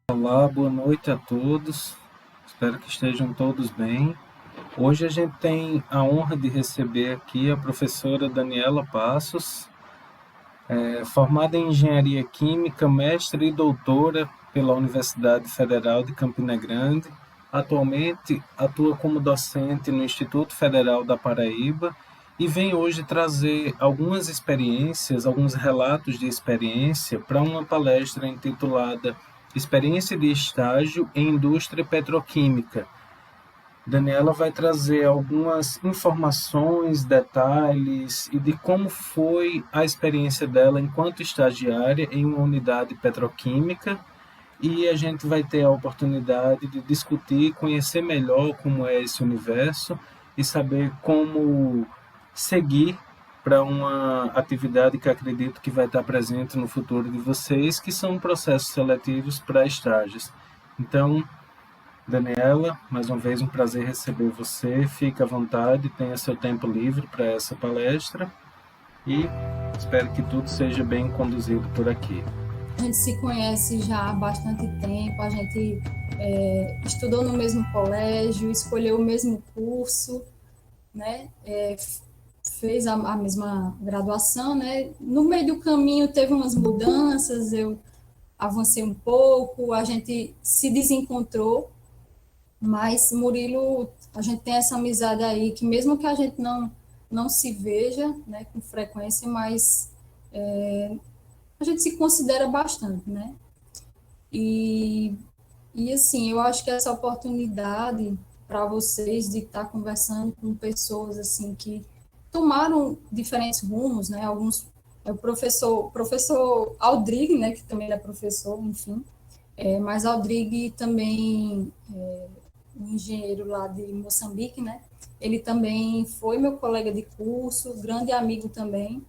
Olá, boa noite a todos. Espero que estejam todos bem. Hoje a gente tem a honra de receber aqui a professora Daniela Passos, formada em Engenharia Química, mestre e doutora pela Universidade Federal de Campina Grande. Atualmente atua como docente no Instituto Federal da Paraíba e vem hoje trazer algumas experiências, alguns relatos de experiência para uma palestra intitulada Experiência de Estágio em Indústria Petroquímica. Daniela vai trazer algumas informações, detalhes e de como foi a experiência dela enquanto estagiária em uma unidade petroquímica, e a gente vai ter a oportunidade de discutir, conhecer melhor como é esse universo e saber como seguir para uma atividade que acredito que vai estar presente no futuro de vocês, que são processos seletivos para estágios. Então, Daniela, mais uma vez um prazer receber você. Fique à vontade, tenha seu tempo livre para essa palestra e espero que tudo seja bem conduzido por aqui. A gente se conhece já há bastante tempo, a gente estudou no mesmo colégio, escolheu o mesmo curso, né? Fez a mesma graduação, né? No meio do caminho teve umas mudanças, eu avancei um pouco, a gente se desencontrou, mas Murilo, a gente tem essa amizade aí que mesmo que a gente não se veja, né, com frequência, mas a gente se considera bastante, né? E E assim, eu acho que essa oportunidade para vocês de estar conversando com pessoas assim que tomaram diferentes rumos, né? Alguns é o professor Aldrigue, né, que também é professor, enfim, mas Aldrigue também um engenheiro lá de Moçambique, né? Ele também foi meu colega de curso, grande amigo também.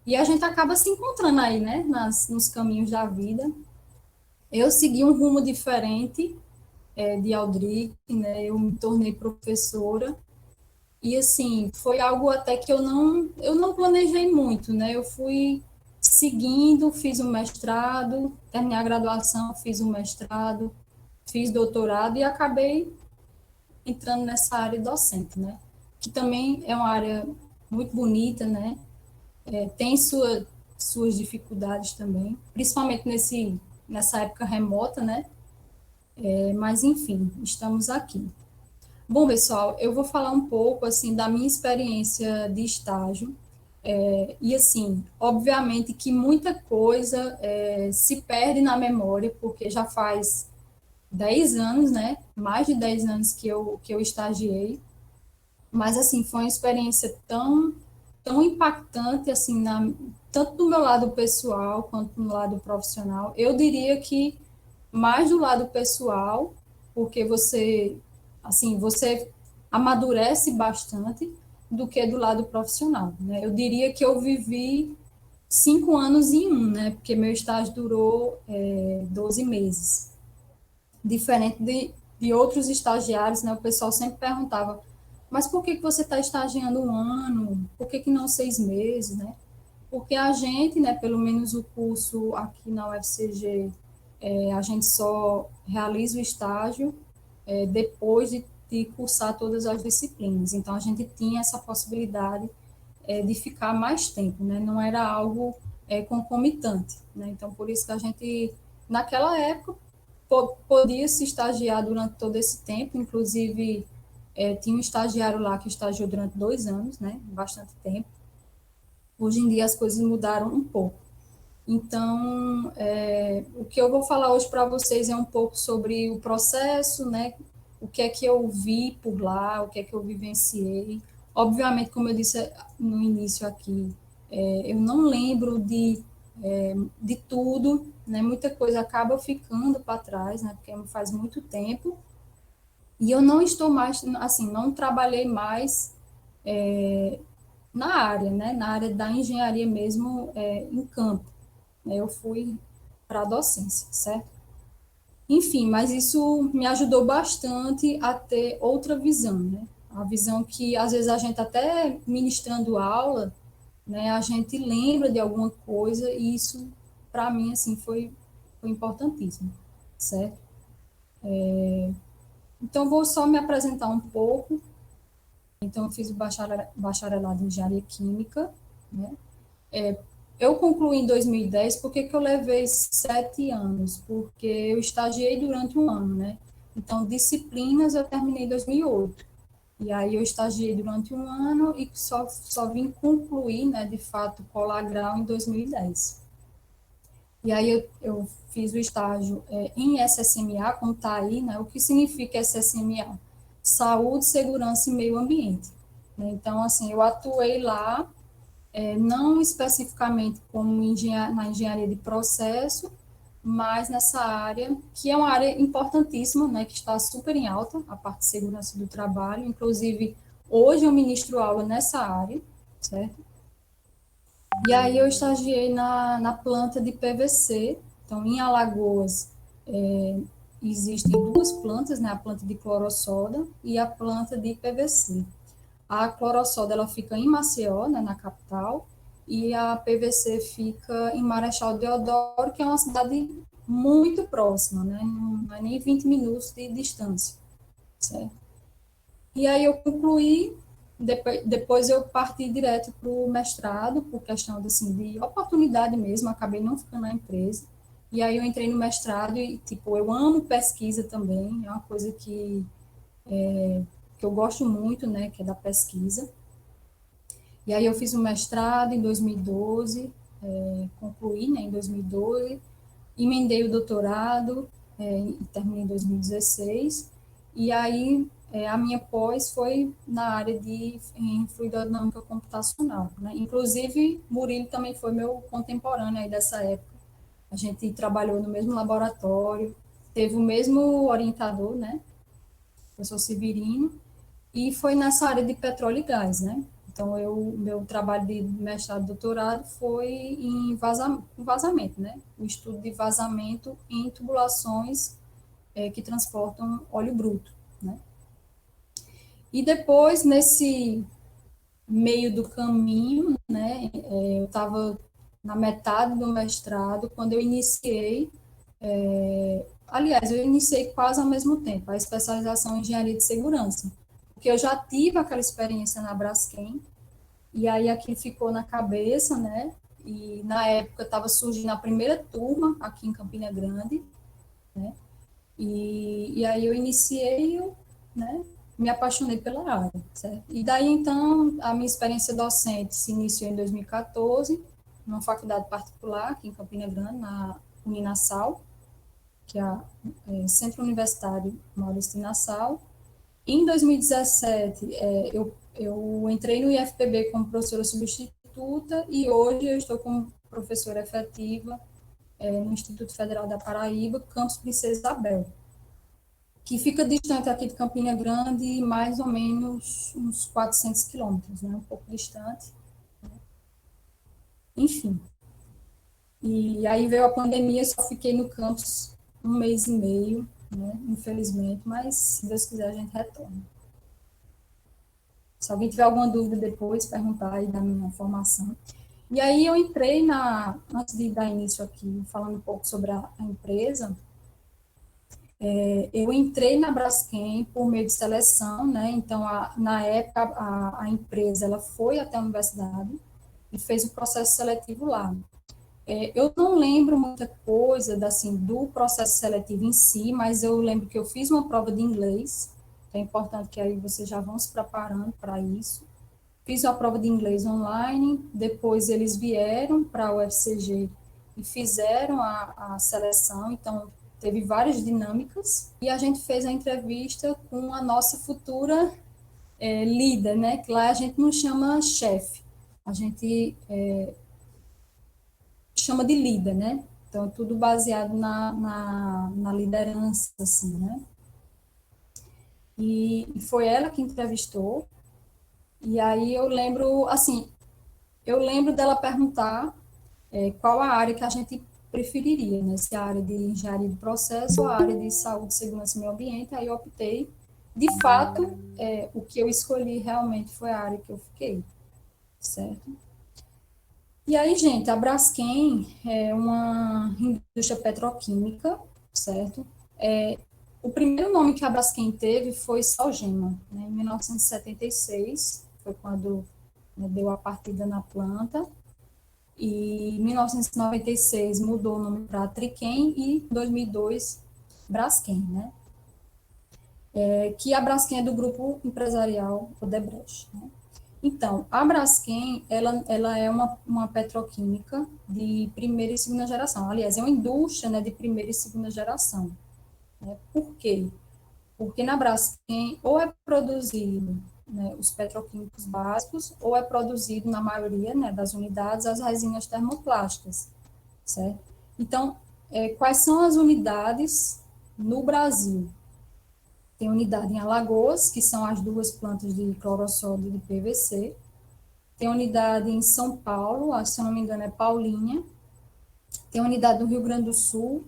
E a gente acaba se encontrando aí, né, nos caminhos da vida. Eu segui um rumo diferente, de Aldrich, né? Eu me tornei professora e assim foi algo até que eu não planejei muito, né? Eu fui seguindo, fiz um mestrado, terminei a graduação, fiz um mestrado, fiz doutorado e acabei entrando nessa área docente, né? Que também é uma área muito bonita, né? Tem suas dificuldades também, principalmente nessa época remota, né? Mas enfim, estamos aqui. Bom, pessoal, eu vou falar um pouco assim da minha experiência de estágio. E assim, obviamente que muita coisa se perde na memória, porque já faz 10 anos, né? Mais de 10 anos que eu estagiei. Mas assim, foi uma experiência tão impactante assim tanto do meu lado pessoal quanto no lado profissional. Eu diria que mais do lado pessoal, porque você amadurece bastante do que do lado profissional, né? Eu diria que eu vivi 5 anos em um, né? Porque meu estágio durou 12 meses. Diferente de outros estagiários, né? O pessoal sempre perguntava, mas por que você está estagiando um ano? Por que não 6 meses, né? Porque a gente, né, pelo menos o curso aqui na UFCG, a gente só realiza o estágio depois de cursar todas as disciplinas. Então, a gente tinha essa possibilidade de ficar mais tempo, né? Não era algo concomitante, né? Então, por isso que a gente, naquela época, podia se estagiar durante todo esse tempo, inclusive tinha um estagiário lá que estagiou durante 2 anos, né? Bastante tempo. Hoje em dia as coisas mudaram um pouco. Então, o que eu vou falar hoje para vocês é um pouco sobre o processo, né? O que é que eu vi por lá, o que é que eu vivenciei. Obviamente, como eu disse no início aqui, eu não lembro de tudo, né? Muita coisa acaba ficando para trás, né? Porque faz muito tempo. E eu não estou mais, assim, não trabalhei mais na área, né? Na área da engenharia mesmo, em campo, né? Eu fui para a docência, certo? Enfim, mas isso me ajudou bastante a ter outra visão, né? A visão que às vezes a gente até ministrando aula, né, a gente lembra de alguma coisa e isso para mim assim foi importantíssimo. certo? Então, vou só me apresentar um pouco. Então, eu fiz o bacharelado em Engenharia Química, né? Eu concluí em 2010, por que eu levei 7 anos? Porque eu estagiei durante um ano, né? Então, disciplinas eu terminei em 2008. E aí eu estagiei durante um ano e só vim concluir, né, de fato, colar grau em 2010. E aí eu fiz o estágio em SSMA, como está aí, né? O que significa SSMA? Saúde, Segurança e Meio Ambiente. Né? Então, assim, eu atuei lá, não especificamente como na engenharia de processo, mas nessa área, que é uma área importantíssima, né, que está super em alta, a parte de segurança do trabalho. Inclusive, hoje eu ministro aula nessa área, certo? E aí eu estagiei na planta de PVC. Então, em Alagoas, existem duas plantas, né, a planta de clorossoda e a planta de PVC. A clorossoda ela fica em Maceió, né, na capital, e a PVC fica em Marechal Deodoro, que é uma cidade muito próxima, né, não é nem 20 minutos de distância, certo? E aí eu concluí, depois eu parti direto para o mestrado, por questão assim, de oportunidade mesmo, acabei não ficando na empresa. E aí eu entrei no mestrado e, tipo, eu amo pesquisa também, é uma coisa que eu gosto muito, né, que é da pesquisa. E aí eu fiz um mestrado em 2012, concluí, né, em 2012, emendei o doutorado, e terminei em 2016, e aí a minha pós foi na área em fluidodinâmica computacional, né? Inclusive, Murilo também foi meu contemporâneo aí dessa época. A gente trabalhou no mesmo laboratório, teve o mesmo orientador, né? O professor Severino, e foi nessa área de petróleo e gás, né? Então, meu trabalho de mestrado e doutorado foi em vazamento, né? O estudo de vazamento em tubulações que transportam óleo bruto, né? E depois, nesse meio do caminho, né, eu estava na metade do mestrado, quando eu iniciei, aliás, eu iniciei quase ao mesmo tempo, a especialização em engenharia de segurança, porque eu já tive aquela experiência na Braskem, e aí aquilo ficou na cabeça, né, e na época estava surgindo a primeira turma aqui em Campina Grande, né, e aí eu iniciei, né, me apaixonei pela área, certo? E daí, então, a minha experiência docente se iniciou em 2014, numa faculdade particular aqui em Campina Grande, na Uninassal, que é Centro Universitário Maurício de Nassau. Em 2017, eu entrei no IFPB como professora substituta e hoje eu estou como professora efetiva no Instituto Federal da Paraíba, campus Princesa Isabel, que fica distante aqui de Campina Grande, mais ou menos uns 400 quilômetros, né? Um pouco distante. Enfim. E aí veio a pandemia, só fiquei no campus um mês e meio, né? Infelizmente, mas se Deus quiser a gente retorna. Se alguém tiver alguma dúvida depois, perguntar aí da minha formação. E aí eu entrei antes de dar início aqui, falando um pouco sobre a empresa, eu entrei na Braskem por meio de seleção, né? Então, na época, a empresa ela foi até a universidade e fez o processo seletivo lá. Eu não lembro muita coisa assim, do processo seletivo em si, mas eu lembro que eu fiz uma prova de inglês, que é importante que aí vocês já vão se preparando para isso. Fiz a prova de inglês online, depois eles vieram para a UFCG e fizeram a seleção, então teve várias dinâmicas, e a gente fez a entrevista com a nossa futura líder, né, que lá a gente não chama chefe, a gente chama de líder, né, então tudo baseado na liderança, assim, né, e foi ela que entrevistou, e aí eu lembro, assim, eu lembro dela perguntar qual a área que a gente preferiria, né? Se a área de engenharia de processo ou a área de saúde, segurança e meio ambiente, aí eu optei. De fato, o que eu escolhi realmente foi a área que eu fiquei, certo? E aí, gente, a Braskem é uma indústria petroquímica, certo? O primeiro nome que a Braskem teve foi Salgema, né? Em 1976, foi quando, né, deu a partida na planta, e em 1996 mudou o nome para Triquem e em 2002 Braskem, né? Que a Braskem é do grupo empresarial Odebrecht, né? Então, a Braskem, ela é uma petroquímica de primeira e segunda geração. Aliás, é uma indústria, né, de primeira e segunda geração. Né? Por quê? Porque na Braskem ou é produzido, né, os petroquímicos básicos, ou é produzido, na maioria, né, das unidades, as resinas termoplásticas, certo? Então, quais são as unidades no Brasil? Tem unidade em Alagoas, que são as duas plantas de clorossódio e de PVC. Tem unidade em São Paulo, se eu não me engano é Paulinha. Tem unidade no Rio Grande do Sul,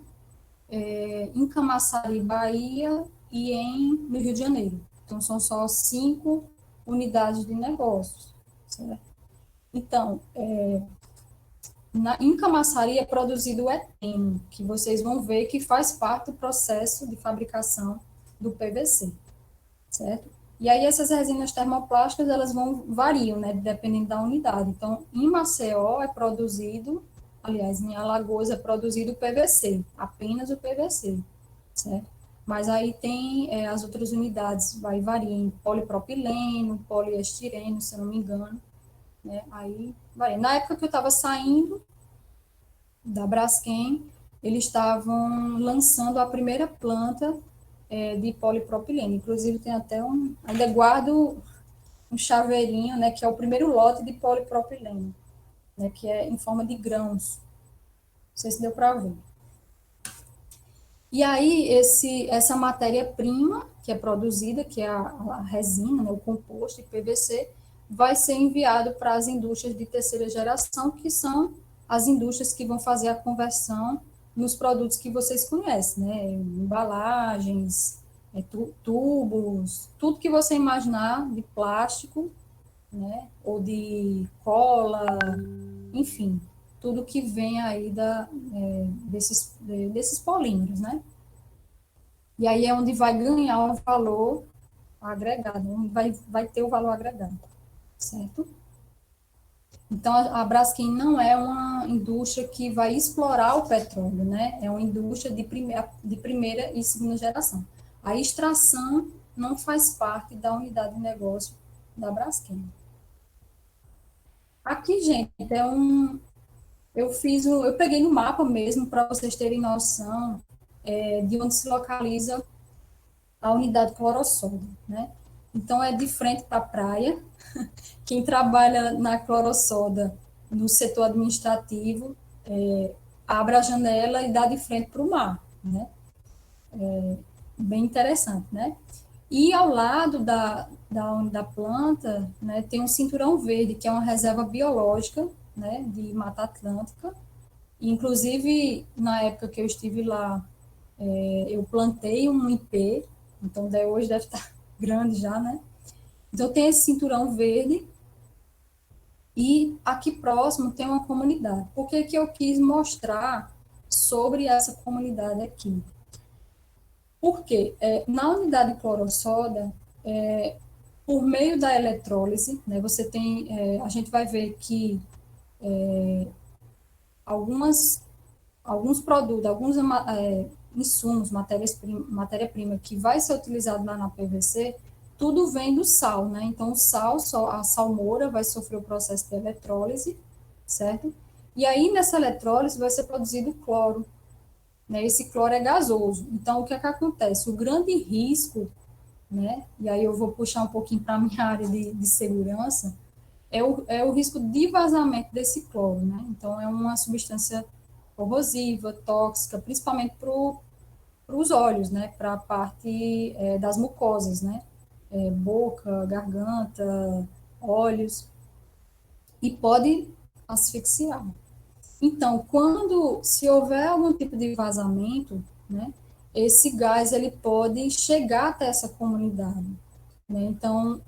em Camaçari, Bahia, e no Rio de Janeiro. Então, são só 5 unidades de negócios, certo? Então, em Camaçari é produzido o eteno, que vocês vão ver que faz parte do processo de fabricação do PVC, certo? E aí essas resinas termoplásticas, elas variam, né, dependendo da unidade. Então, em Maceió é produzido, aliás, em Alagoas é produzido o PVC, apenas o PVC, certo? Mas aí tem as outras unidades, varia em polipropileno, poliestireno, se eu não me engano, né? Aí varia. Na época que eu estava saindo da Braskem, eles estavam lançando a primeira planta de polipropileno. Inclusive tem até ainda guardo um chaveirinho, né, que é o primeiro lote de polipropileno, né, que é em forma de grãos. Não sei se deu para ver. E aí, essa matéria-prima que é produzida, que é a resina, né, o composto de PVC, vai ser enviado para as indústrias de terceira geração, que são as indústrias que vão fazer a conversão nos produtos que vocês conhecem, né? Embalagens, tubos, tudo que você imaginar de plástico, né? Ou de cola, enfim, tudo que vem aí desses polímeros, né? E aí é onde vai ganhar o valor agregado, onde vai ter o valor agregado, certo? Então, a Braskem não é uma indústria que vai explorar o petróleo, né? É uma indústria de primeira e segunda geração. A extração não faz parte da unidade de negócio da Braskem. Aqui, gente, eu peguei no mapa mesmo para vocês terem noção de onde se localiza a unidade clorossódio, né? Então, é de frente para a praia. Quem trabalha na clorossoda, no setor administrativo, abre a janela e dá de frente para o mar, né? Bem interessante, né? E ao lado da planta, né, tem um cinturão verde, que é uma reserva biológica, né, de Mata Atlântica. Inclusive, na época que eu estive lá, eu plantei um ipê, então hoje deve estar grande já, né? Então, tem esse cinturão verde e aqui próximo tem uma comunidade. Por que que eu quis mostrar sobre essa comunidade aqui? Porque na unidade clorossoda, por meio da eletrólise, né, você tem, a gente vai ver que alguns produtos, alguns insumos, matéria-prima que vai ser utilizado lá na PVC, tudo vem do sal, né? Então, o sal, a salmoura vai sofrer o processo de eletrólise, certo? E aí, nessa eletrólise, vai ser produzido cloro, né? Esse cloro é gasoso. Então, o que é que acontece? O grande risco, né? E aí eu vou puxar um pouquinho para a minha área de segurança, é o risco de vazamento desse cloro, né? Então, é uma substância corrosiva, tóxica, principalmente para os olhos, né? Para a parte das mucosas, né? Boca, garganta, olhos, e pode asfixiar. Então, se houver algum tipo de vazamento, né? Esse gás ele pode chegar até essa comunidade, né? Então,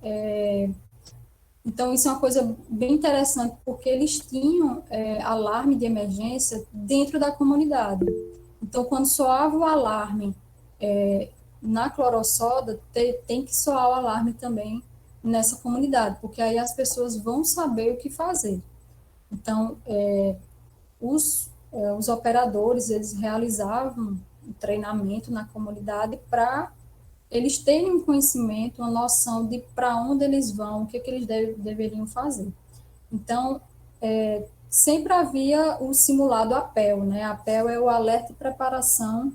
isso é uma coisa bem interessante, porque eles tinham alarme de emergência dentro da comunidade. Então, quando soava o alarme na clorossoda, tem que soar o alarme também nessa comunidade, porque aí as pessoas vão saber o que fazer. Então, os operadores, eles realizavam um treinamento na comunidade para eles terem um conhecimento, uma noção de para onde eles vão, o que, que eles deveriam fazer. Então, sempre havia o simulado APEL, né? APEL é o Alerta e Preparação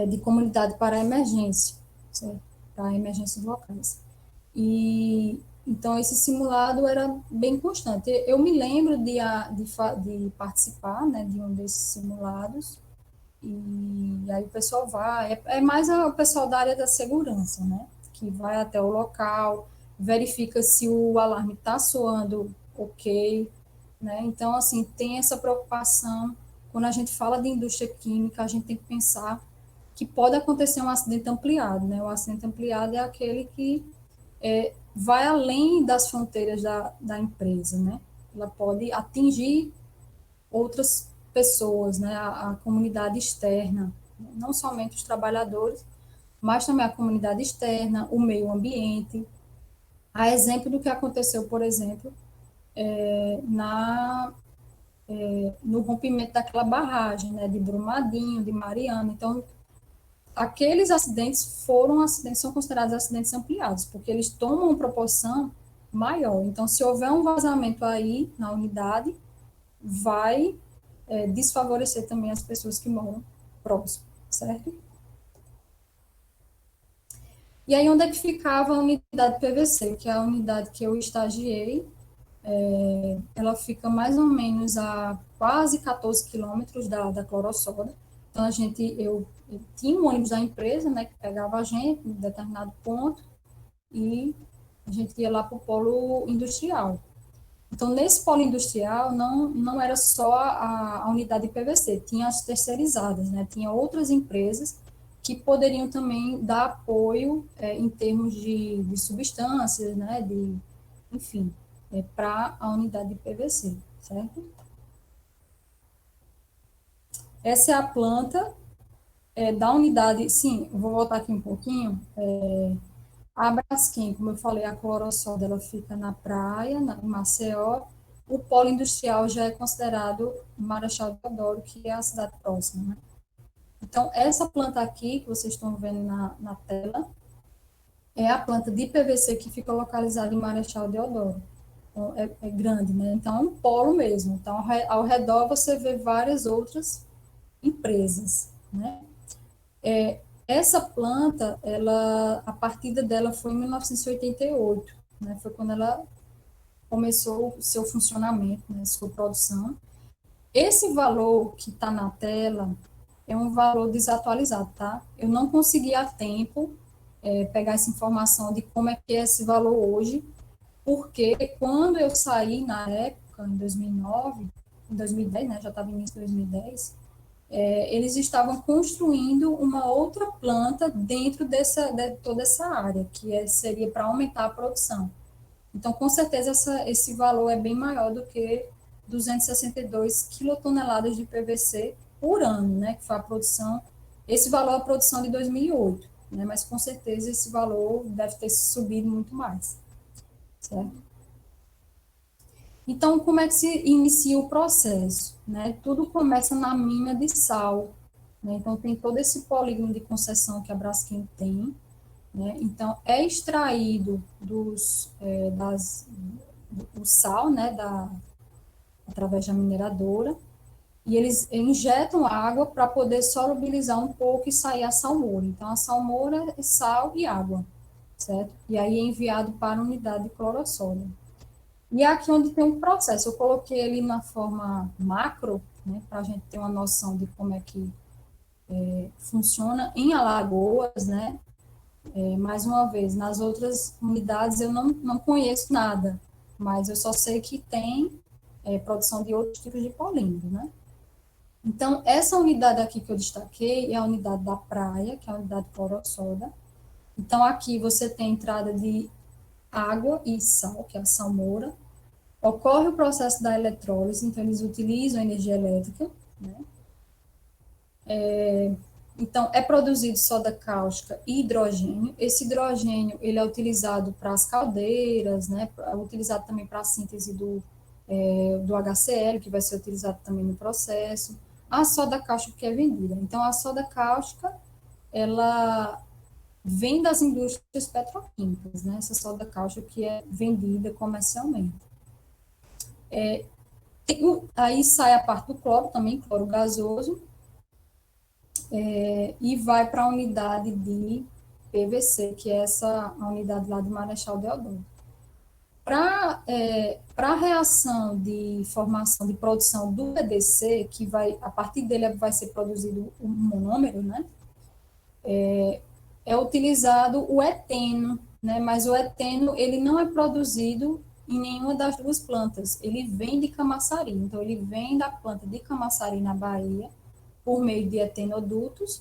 de Comunidade para a Emergência, certo? Para emergências locais. E então esse simulado era bem constante. Eu me lembro de participar, né, de um desses simulados, e aí o pessoal vai, é mais o pessoal da área da segurança, né, que vai até o local, verifica se o alarme está soando ok, né, então, assim, tem essa preocupação, quando a gente fala de indústria química, a gente tem que pensar que pode acontecer um acidente ampliado, né, o acidente ampliado é aquele que vai além das fronteiras da empresa, né? Ela pode atingir outras pessoas, né? A comunidade externa, não somente os trabalhadores, mas também a comunidade externa, o meio ambiente. A exemplo do que aconteceu, por exemplo, no rompimento daquela barragem, né? De Brumadinho, de Mariana. Então, aqueles acidentes são considerados acidentes ampliados, porque eles tomam proporção maior. Então, se houver um vazamento aí na unidade, vai desfavorecer também as pessoas que moram próximo, certo? E aí, onde é que ficava a unidade PVC, que é a unidade que eu estagiei? Ela fica mais ou menos a quase 14 quilômetros da Clorossoda. Então, eu tinha um ônibus da empresa, né, que pegava a gente em determinado ponto, e a gente ia lá para o polo industrial. Então, nesse polo industrial, não era só a unidade de PVC, tinha as terceirizadas, né? Tinha outras empresas que poderiam também dar apoio em termos de substâncias, né? Enfim, para a unidade de PVC, certo? Essa é a planta da unidade, sim, vou voltar aqui um pouquinho. A Braskem, como eu falei, a clorossoda, ela fica na praia, em Maceió. O polo industrial já é considerado Marechal Deodoro, que é a cidade próxima, né? Então, essa planta aqui, que vocês estão vendo na tela, é a planta de PVC que fica localizada em Marechal Deodoro. Então, é grande, né? Então, é um polo mesmo. Então, ao redor você vê várias outras empresas, né? Essa planta, a partida dela foi em 1988, né? Foi quando ela começou o seu funcionamento, né? Sua produção. Esse valor que está na tela é um valor desatualizado, tá? Eu não consegui a tempo pegar essa informação de como é que é esse valor hoje, porque quando eu saí na época, em 2009, em 2010, né? Já estava início de 2010, eles estavam construindo uma outra planta dentro de toda essa área, que seria para aumentar a produção. Então, com certeza, esse valor é bem maior do que 262 quilotoneladas de PVC por ano, né, que foi a produção, esse valor é a produção de 2008, né, mas com certeza esse valor deve ter subido muito mais, certo? Então, como é que se inicia o processo? Né? Tudo começa na mina de sal. Né? Então, tem todo esse polígono de concessão que a Braskem tem. Né? Então, é extraído o sal, né? Através da mineradora, e eles injetam água para poder solubilizar um pouco e sair a salmoura. Então, a salmoura é sal e água, certo? E aí é enviado para a unidade de clorossoda. E é aqui onde tem um processo, eu coloquei ele na forma macro, né, para a gente ter uma noção de como é que funciona em Alagoas, né, mais uma vez, nas outras unidades eu não conheço nada, mas eu só sei que tem produção de outros tipos de polímero, né. Então, essa unidade aqui que eu destaquei é a unidade da praia, que é a unidade clorossoda. Então, aqui você tem entrada de água e sal, que é a salmoura. Ocorre o processo da eletrólise, então eles utilizam a energia elétrica, né? Então, é produzido soda cáustica e hidrogênio. Esse hidrogênio, ele é utilizado para as caldeiras, né? É utilizado também para a síntese do HCl, que vai ser utilizado também no processo. A soda cáustica que é vendida. Então, a soda cáustica, ela vem das indústrias petroquímicas, né? Essa soda cáustica que é vendida comercialmente. Aí sai a parte do cloro também, cloro gasoso, e vai para a unidade de PVC, que é essa a unidade lá de Marechal Deodoro. Para a reação de formação, de produção do EDC, que vai, a partir dele vai ser produzido um monômero, né? É utilizado o eteno, né? Mas o eteno, ele não é produzido em nenhuma das duas plantas, ele vem de Camaçari, então ele vem da planta de Camaçari, na Bahia, por meio de etenodutos,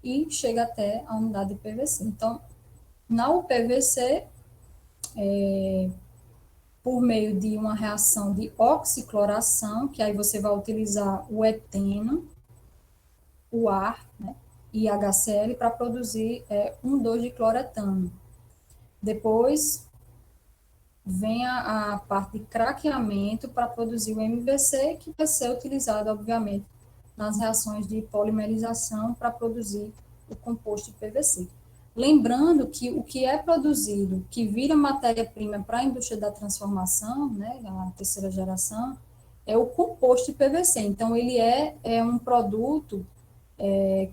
e chega até a unidade de PVC. Então, na UPVC, por meio de uma reação de oxicloração, que aí você vai utilizar o eteno, o ar, né, e HCl para produzir 1,2-dicloretano. Depois vem a parte de craqueamento para produzir o MVC, que vai ser utilizado, obviamente, nas reações de polimerização para produzir o composto de PVC. Lembrando que o que é produzido, que vira matéria-prima para a indústria da transformação, né, a terceira geração, é o composto de PVC. Então, ele é um produto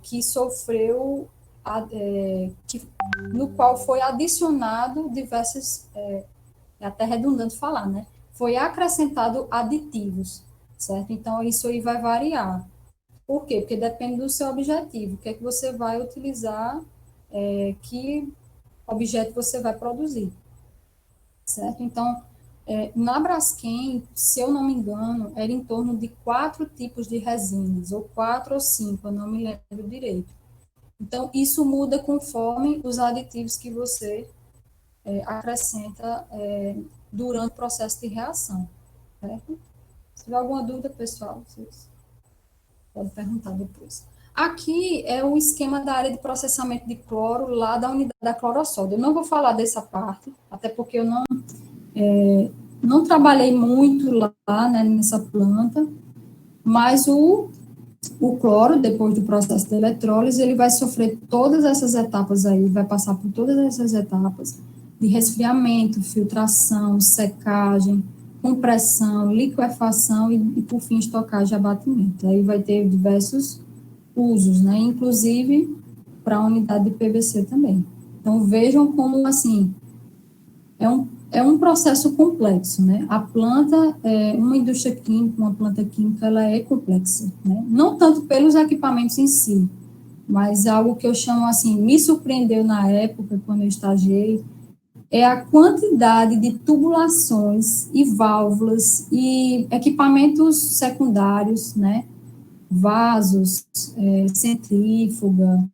que sofreu, no qual foi adicionado diversas, é até redundante falar, né? Foi acrescentado aditivos, certo? Então, isso aí vai variar. Por quê? Porque depende do seu objetivo, o que é que você vai utilizar, que objeto você vai produzir, certo? Então, na Braskem, se eu não me engano, era em torno de 4 tipos de resinas, ou 4 ou 5, eu não me lembro direito. Então, isso muda conforme os aditivos que você acrescenta durante o processo de reação, certo? Se tiver alguma dúvida, pessoal, vocês podem perguntar depois. Aqui é o esquema da área de processamento de cloro lá da unidade da clorossódio. Eu não vou falar dessa parte, até porque eu não trabalhei muito lá, né, nessa planta, mas o cloro, depois do processo de eletrólise, ele vai sofrer todas essas etapas aí, vai passar por todas essas etapas de resfriamento, filtração, secagem, compressão, liquefação e por fim, estocagem e abatimento. Aí vai ter diversos usos, né, inclusive para a unidade de PVC também. Então, vejam como, assim, é um processo complexo, né? A planta, uma indústria química, uma planta química, ela é complexa, né? Não tanto pelos equipamentos em si, mas algo que eu chamo assim, me surpreendeu na época, quando eu estagiei, é a quantidade de tubulações e válvulas e equipamentos secundários, né? Vasos, centrífuga,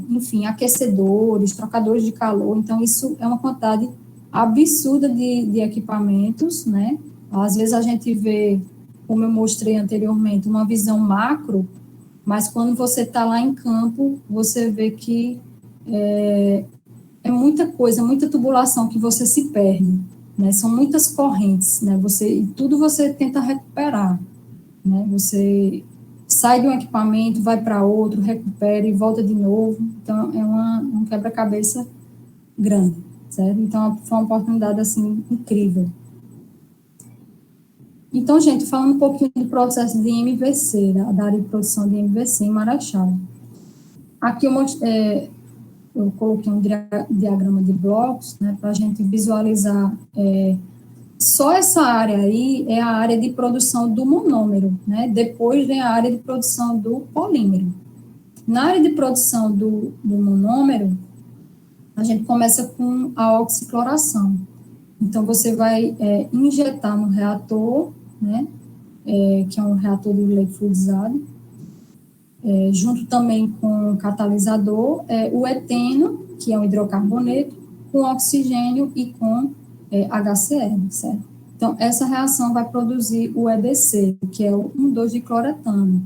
enfim, aquecedores, trocadores de calor. Então, isso é uma quantidade absurda de equipamentos, né? Às vezes a gente vê, como eu mostrei anteriormente, uma visão macro, mas quando você está lá em campo, você vê que é muita coisa, muita tubulação que você se perde, né? São muitas correntes, né? Tudo você tenta recuperar, né? Você sai de um equipamento, vai para outro, recupera e volta de novo. Então, é um quebra-cabeça grande, certo? Então, foi uma oportunidade, assim, incrível. Então, gente, falando um pouquinho do processo de MVC, da área de produção de MVC em Marechal. Aqui eu coloquei um diagrama de blocos, né, para a gente visualizar. Só essa área aí é a área de produção do monômero, né? Depois vem a área de produção do polímero. Na área de produção do monômero, a gente começa com a oxicloração. Então, você vai injetar no reator, né? Que é um reator de leite fluidizado, junto também com o catalisador, o eteno, que é um hidrocarboneto, com oxigênio e com HCl, certo? Então, essa reação vai produzir o EDC, que é o 1,2-dicloretano.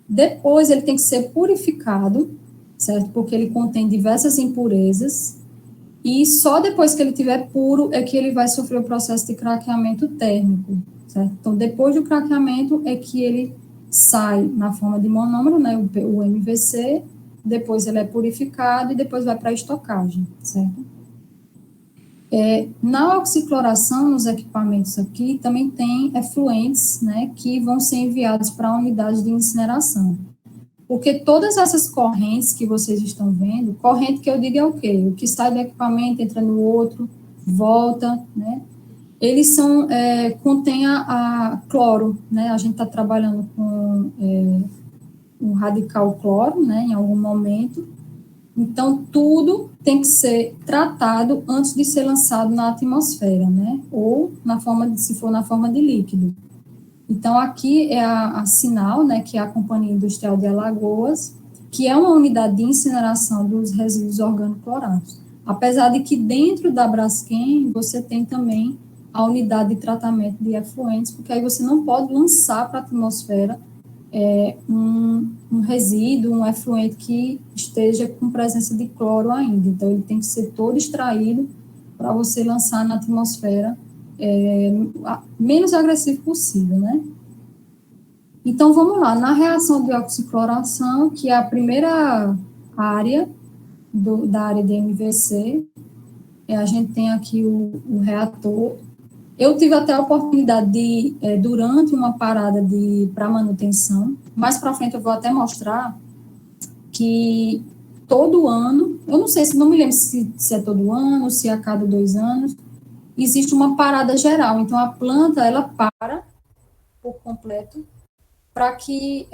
Depois ele tem que ser purificado, certo? Porque ele contém diversas impurezas, e só depois que ele estiver puro é que ele vai sofrer o processo de craqueamento térmico, certo? Então, depois do craqueamento é que ele sai na forma de monômero, né, o MVC, depois ele é purificado e depois vai para a estocagem, certo? Na oxicloração, nos equipamentos aqui, também tem efluentes, né, que vão ser enviados para a unidade de incineração. Porque todas essas correntes que vocês estão vendo, corrente que eu digo é o quê? O que sai do equipamento, entra no outro, volta, né? Eles contém a cloro, né? A gente está trabalhando com um radical cloro, né, em algum momento. Então, tudo tem que ser tratado antes de ser lançado na atmosfera, né? Ou se for na forma de líquido. Então, aqui é a Sinal, né, que é a Companhia Industrial de Alagoas, que é uma unidade de incineração dos resíduos orgânico-clorados. Apesar de que dentro da Braskem você tem também a unidade de tratamento de efluentes, porque aí você não pode lançar para a atmosfera um resíduo, um efluente que esteja com presença de cloro ainda. Então, ele tem que ser todo extraído para você lançar na atmosfera menos agressivo possível, né? Então, vamos lá. Na reação de oxicloração, que é a primeira área da área de MVC, a gente tem aqui o reator. Eu tive até a oportunidade de, durante uma parada para manutenção, mais para frente eu vou até mostrar que todo ano, eu não sei se, não me lembro se é todo ano, se é a cada 2 anos, existe uma parada geral. Então, a planta, ela para por completo para que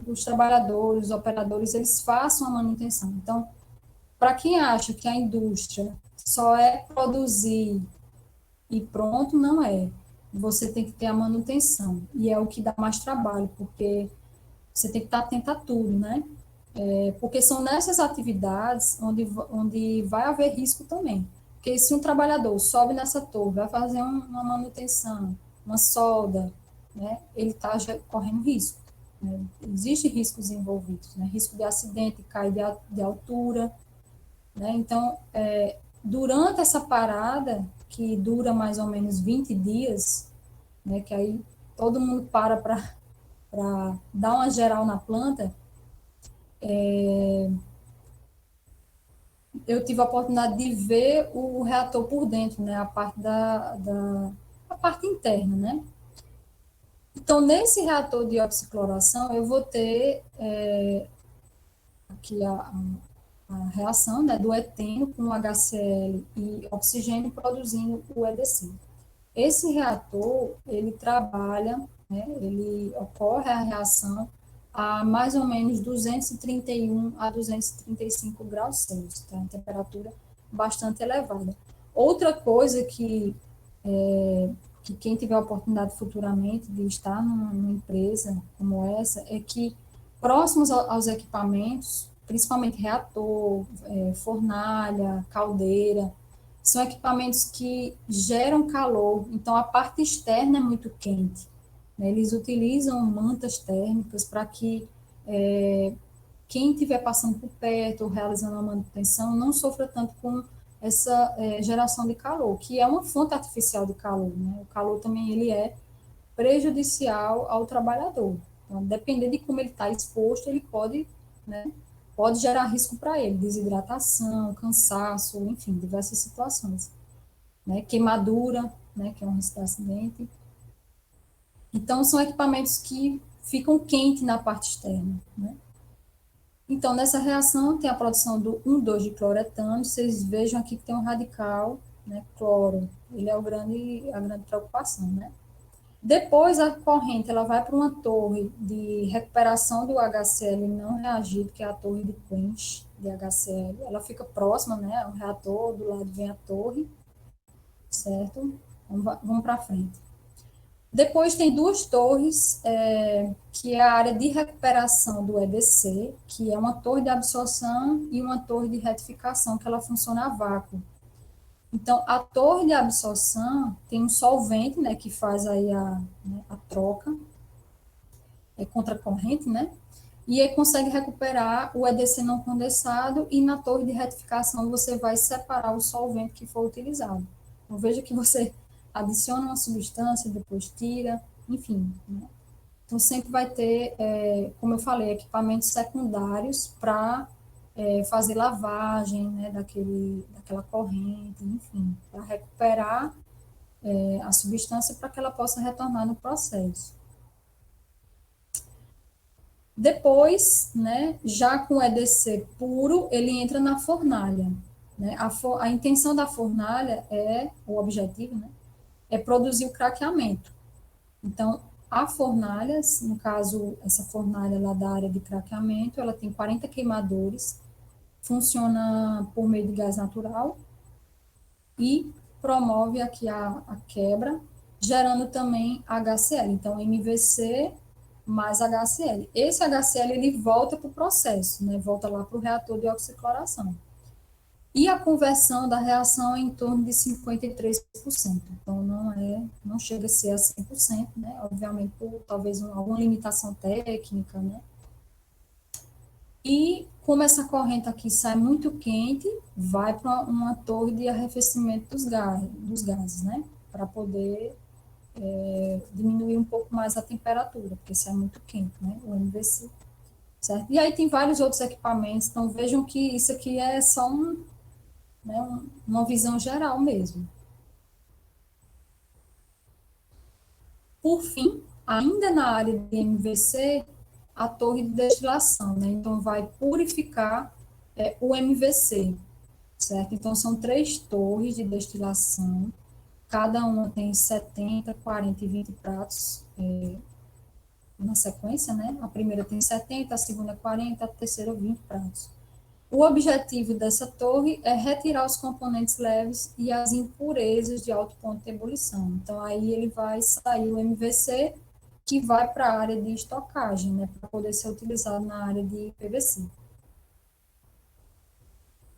os trabalhadores, os operadores, eles façam a manutenção. Então, para quem acha que a indústria só é produzir e pronto, não é. Você tem que ter a manutenção, e é o que dá mais trabalho, porque você tem que estar atento a tudo, né? Porque são nessas atividades onde vai haver risco também. Porque se um trabalhador sobe nessa torre, vai fazer uma manutenção, uma solda, né, ele está correndo risco. Né? Existem riscos envolvidos, né? Risco de acidente, cair de altura. Né? Então, durante essa parada, que dura mais ou menos 20 dias, né, que aí todo mundo para dar uma geral na planta, eu tive a oportunidade de ver o reator por dentro, né, a parte a parte interna, né. Então, nesse reator de oxicloração, eu vou ter aqui a reação, né, do eteno com HCl e oxigênio produzindo o EDC. Esse reator, ele trabalha, né, ele ocorre a reação a mais ou menos 231 a 235 graus Celsius, tá? Temperatura bastante elevada. Outra coisa que quem tiver a oportunidade futuramente de estar numa empresa como essa, é que próximos aos equipamentos, principalmente reator, fornalha, caldeira, são equipamentos que geram calor, então a parte externa é muito quente. Né? Eles utilizam mantas térmicas para que quem estiver passando por perto ou realizando a manutenção não sofra tanto com essa geração de calor, que é uma fonte artificial de calor. Né? O calor também ele é prejudicial ao trabalhador. Então, dependendo de como ele está exposto, ele pode, né, pode gerar risco para ele, desidratação, cansaço, enfim, diversas situações. Né? Queimadura, né, que é um risco de acidente. Então, são equipamentos que ficam quentes na parte externa. Né? Então, nessa reação, tem a produção do 1,2 de cloretano. Vocês vejam aqui que tem um radical, né, cloro. Ele é a grande preocupação, né? Depois, a corrente ela vai para uma torre de recuperação do HCl não reagido, que é a torre de quench de HCl. Ela fica próxima, né, ao reator, do lado vem a torre, certo? Vamos para frente. Depois tem duas torres, que é a área de recuperação do EDC, que é uma torre de absorção e uma torre de retificação, que ela funciona a vácuo. Então, a torre de absorção tem um solvente, né, que faz aí a troca. contra a corrente, né? E aí consegue recuperar o EDC não condensado e na torre de retificação você vai separar o solvente que for utilizado. Então, veja que você adiciona uma substância, depois tira, enfim, né? Então, sempre vai ter, como eu falei, equipamentos secundários para fazer lavagem, né, daquela corrente, enfim, para recuperar a substância para que ela possa retornar no processo. Depois, né, já com o EDC puro, ele entra na fornalha. Né? A intenção da fornalha o objetivo, né, é produzir o craqueamento. Então, a fornalha, no caso, essa fornalha lá da área de craqueamento, ela tem 40 queimadores, funciona por meio de gás natural e promove aqui a quebra, gerando também HCl. Então, MVC mais HCl. Esse HCl, ele volta para o processo, né? Volta lá para o reator de oxicloração. E a conversão da reação é em torno de 53%. Então, não chega a ser a 100%, né? Obviamente, por talvez alguma limitação técnica, né? E como essa corrente aqui sai muito quente, vai para uma torre de arrefecimento dos gases, né? Para poder diminuir um pouco mais a temperatura, porque sai muito quente, né? O MVC. Certo? E aí tem vários outros equipamentos, então vejam que isso aqui é só uma visão geral mesmo. Por fim, ainda na área de MVC, a torre de destilação, né? Então, vai purificar o MVC, certo? Então, são 3 torres de destilação, cada uma tem 70, 40 e 20 pratos na sequência, né? A primeira tem 70, a segunda 40, a terceira 20 pratos. O objetivo dessa torre é retirar os componentes leves e as impurezas de alto ponto de ebulição. Então, aí ele vai sair o MVC, que vai para a área de estocagem, né, para poder ser utilizado na área de PVC.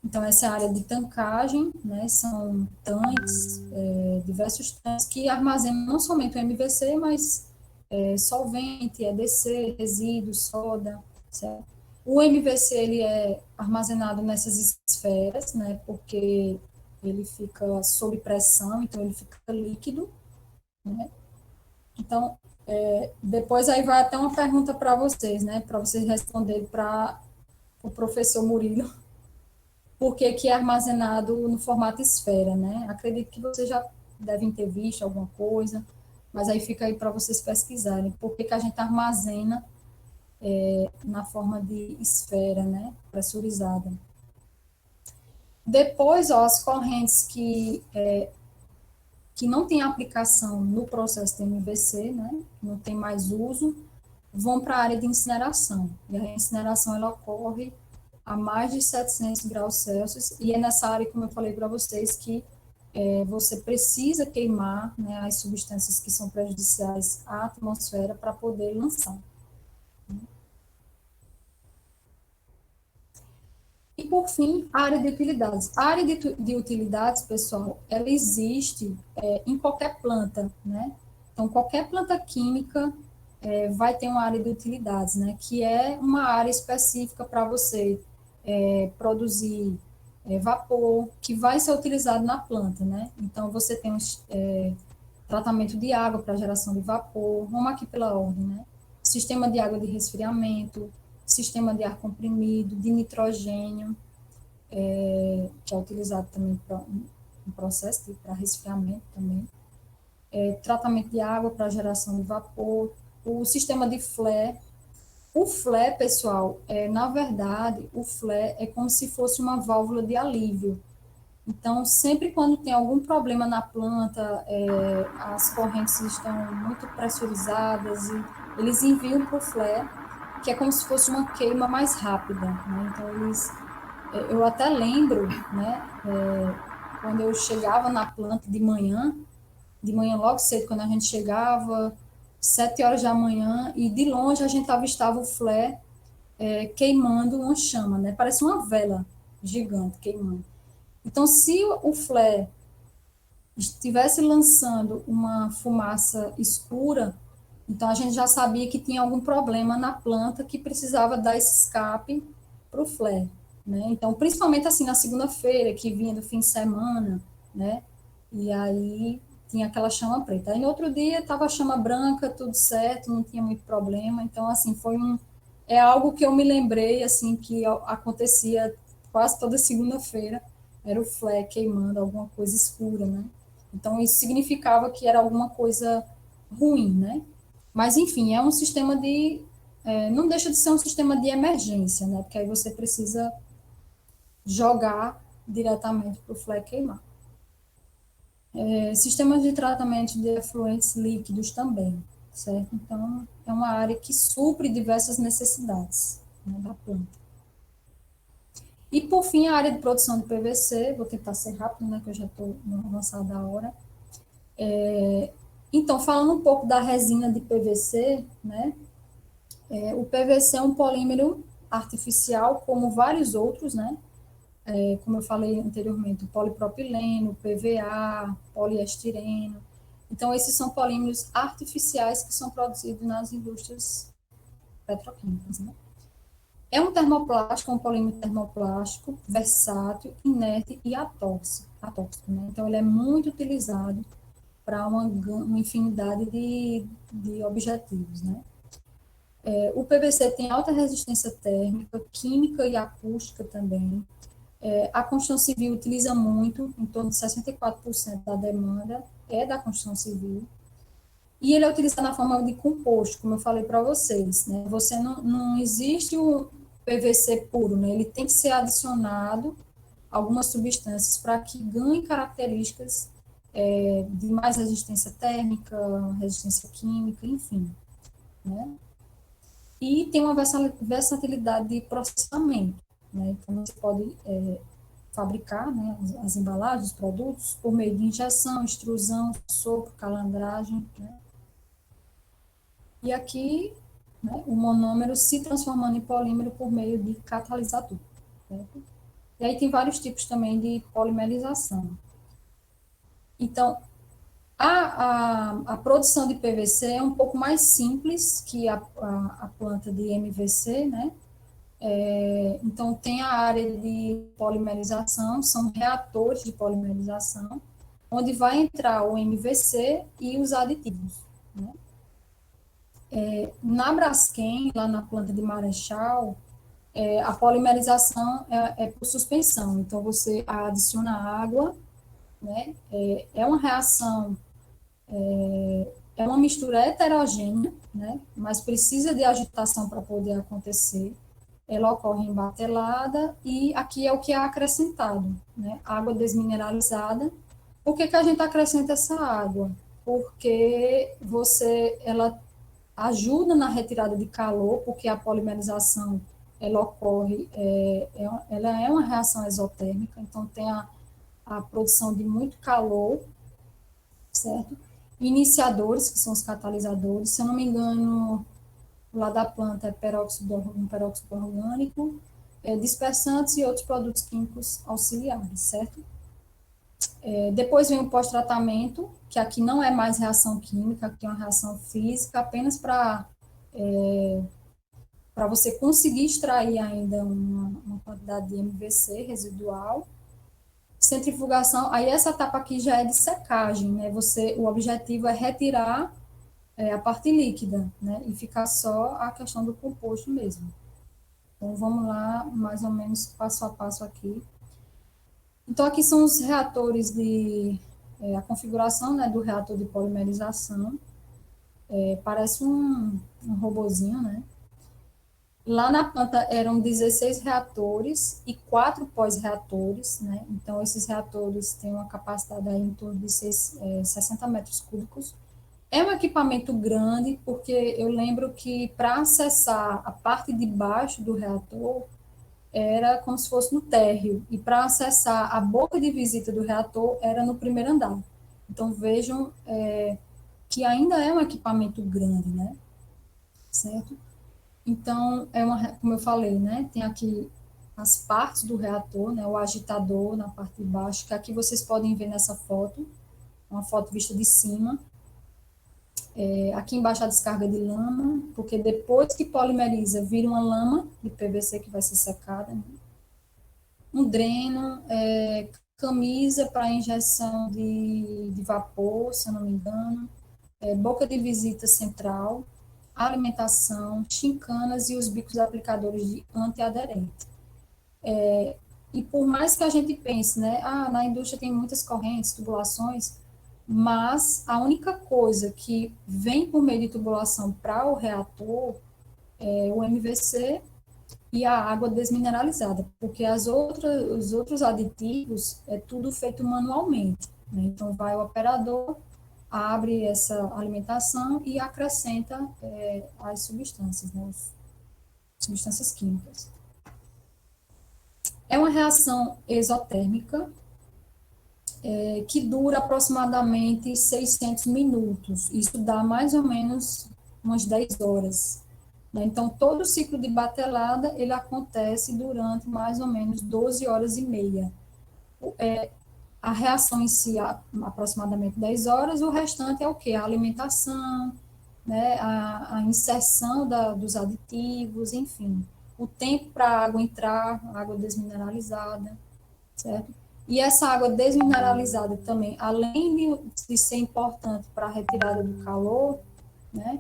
Então, essa é a área de tancagem, né, são tanques, diversos tanques que armazenam não somente o MVC, mas solvente, EDC, resíduos, soda, certo? O MVC ele é armazenado nessas esferas, né, porque ele fica sob pressão, então ele fica líquido, né? Então, depois aí vai até uma pergunta para vocês, né, para vocês responderem para o professor Murilo, por que que é armazenado no formato esfera, né? Acredito que vocês já devem ter visto alguma coisa, mas aí fica aí para vocês pesquisarem, por que que a gente armazena na forma de esfera, né, pressurizada. Depois, ó, as correntes que não têm aplicação no processo de MVC, né, não tem mais uso, vão para a área de incineração. E a incineração ela ocorre a mais de 700 graus Celsius, e é nessa área, como eu falei para vocês, que você precisa queimar, né, as substâncias que são prejudiciais à atmosfera para poder lançar. E, por fim, a área de utilidades. A área de utilidades, pessoal, ela existe em qualquer planta, né? Então, qualquer planta química vai ter uma área de utilidades, né? Que é uma área específica para você produzir vapor, que vai ser utilizado na planta, né? Então, você tem tratamento de água para geração de vapor, vamos aqui pela ordem, né? Sistema de água de resfriamento, sistema de ar comprimido, de nitrogênio, que é utilizado também para um processo para resfriamento também, tratamento de água para geração de vapor, o sistema de flare. O flare, pessoal, na verdade, o flare é como se fosse uma válvula de alívio. Então, sempre quando tem algum problema na planta, as correntes estão muito pressurizadas e eles enviam para o flare, que é como se fosse uma queima mais rápida, né? Então, eu até lembro, né, quando eu chegava na planta de manhã logo cedo, quando a gente chegava, 7 horas da manhã, e de longe a gente avistava o flare queimando uma chama, né? Parece uma vela gigante queimando. Então, se o flare estivesse lançando uma fumaça escura, Então, a gente já sabia que tinha algum problema na planta que precisava dar esse escape para o flare, né? Então, principalmente assim na segunda-feira, que vinha do fim de semana, né? E aí tinha aquela chama preta. Aí no outro dia estava a chama branca, tudo certo, não tinha muito problema. Então, assim, é algo que eu me lembrei, assim, que acontecia quase toda segunda-feira, era o flare queimando, alguma coisa escura, né? Então, isso significava que era alguma coisa ruim, né? Mas, enfim, é um sistema não deixa de ser um sistema de emergência, né? Porque aí você precisa jogar diretamente para o flare queimar. Sistemas de tratamento de efluentes líquidos também, certo? Então, é uma área que supre diversas necessidades, né, da planta. E, por fim, a área de produção de PVC, vou tentar ser rápido, né, que eu já estou avançada da hora. Então, falando um pouco da resina de PVC, né, o PVC é um polímero artificial, como vários outros, né, como eu falei anteriormente, o polipropileno, PVA, poliestireno. Então, esses são polímeros artificiais que são produzidos nas indústrias petroquímicas, né? É um termoplástico, um polímero termoplástico, versátil, inerte e atóxico, né? Então, ele é muito utilizado para uma infinidade de objetivos, né? O PVC tem alta resistência térmica, química e acústica também. A construção civil utiliza muito, em torno de 64% da demanda é da construção civil. E ele é utilizado na forma de composto, como eu falei para vocês, né? Você não existe o PVC puro, né? Ele tem que ser adicionado algumas substâncias para que ganhe características de mais resistência térmica, resistência química, enfim, né? E tem uma versatilidade de processamento, né? Então, você pode fabricar, né, as embalagens, os produtos, por meio de injeção, extrusão, sopro, calandragem, né? E aqui, né, o monômero se transformando em polímero por meio de catalisador, certo? E aí tem vários tipos também de polimerização. Então, a produção de PVC é um pouco mais simples que a planta de MVC, né? Então, tem a área de polimerização, são reatores de polimerização, onde vai entrar o MVC e os aditivos, né? Na Braskem, lá na planta de Marechal, a polimerização é por suspensão, então você adiciona água, né? É uma reação, é uma mistura heterogênea, né? Mas precisa de agitação para poder acontecer. Ela ocorre em batelada e aqui é o que é acrescentado, né? Água desmineralizada. Por que a gente acrescenta essa água? Porque ela ajuda na retirada de calor, porque a polimerização ela ocorre, ela é uma reação exotérmica, então tem a produção de muito calor, certo? Iniciadores, que são os catalisadores, se eu não me engano, lá da planta é um peróxido orgânico, dispersantes e outros produtos químicos auxiliares, certo? Depois vem o pós-tratamento, que aqui não é mais reação química, aqui é uma reação física, apenas para você conseguir extrair ainda uma quantidade de MVC residual. Centrifugação, aí essa etapa aqui já é de secagem, né? O objetivo é retirar a parte líquida, né? E ficar só a questão do composto mesmo. Então, vamos lá, mais ou menos passo a passo aqui. Então, aqui são os reatores a configuração, né, do reator de polimerização. Parece um robozinho, né? Lá na planta eram 16 reatores e 4 pós-reatores, né? Então, esses reatores têm uma capacidade aí em torno de 60 metros cúbicos. É um equipamento grande, porque eu lembro que para acessar a parte de baixo do reator, era como se fosse no térreo, e para acessar a boca de visita do reator, era no primeiro andar. Então, vejam que ainda é um equipamento grande, né? Certo? Então, como eu falei, né? Tem aqui as partes do reator, né? O agitador na parte de baixo, que aqui vocês podem ver nessa foto, uma foto vista de cima. Aqui embaixo a descarga de lama, porque depois que polimeriza, vira uma lama de PVC que vai ser secada, né? Um dreno, camisa para injeção de vapor, se eu não me engano, boca de visita central, alimentação, chincanas e os bicos aplicadores de antiaderente. E por mais que a gente pense, né, na indústria tem muitas correntes, tubulações, mas a única coisa que vem por meio de tubulação para o reator é o MVC e a água desmineralizada, porque os outros aditivos é tudo feito manualmente, né? Então vai o operador, abre essa alimentação e acrescenta as substâncias, né? As substâncias químicas. É uma reação exotérmica que dura aproximadamente 600 minutos. Isso dá mais ou menos umas 10 horas. Né? Então, todo o ciclo de batelada, ele acontece durante mais ou menos 12 horas e meia. A reação em si, aproximadamente 10 horas, o restante é o quê? A alimentação, né? A inserção dos aditivos, enfim. O tempo para a água entrar, água desmineralizada, certo? E essa água desmineralizada também, além de ser importante para a retirada do calor, né,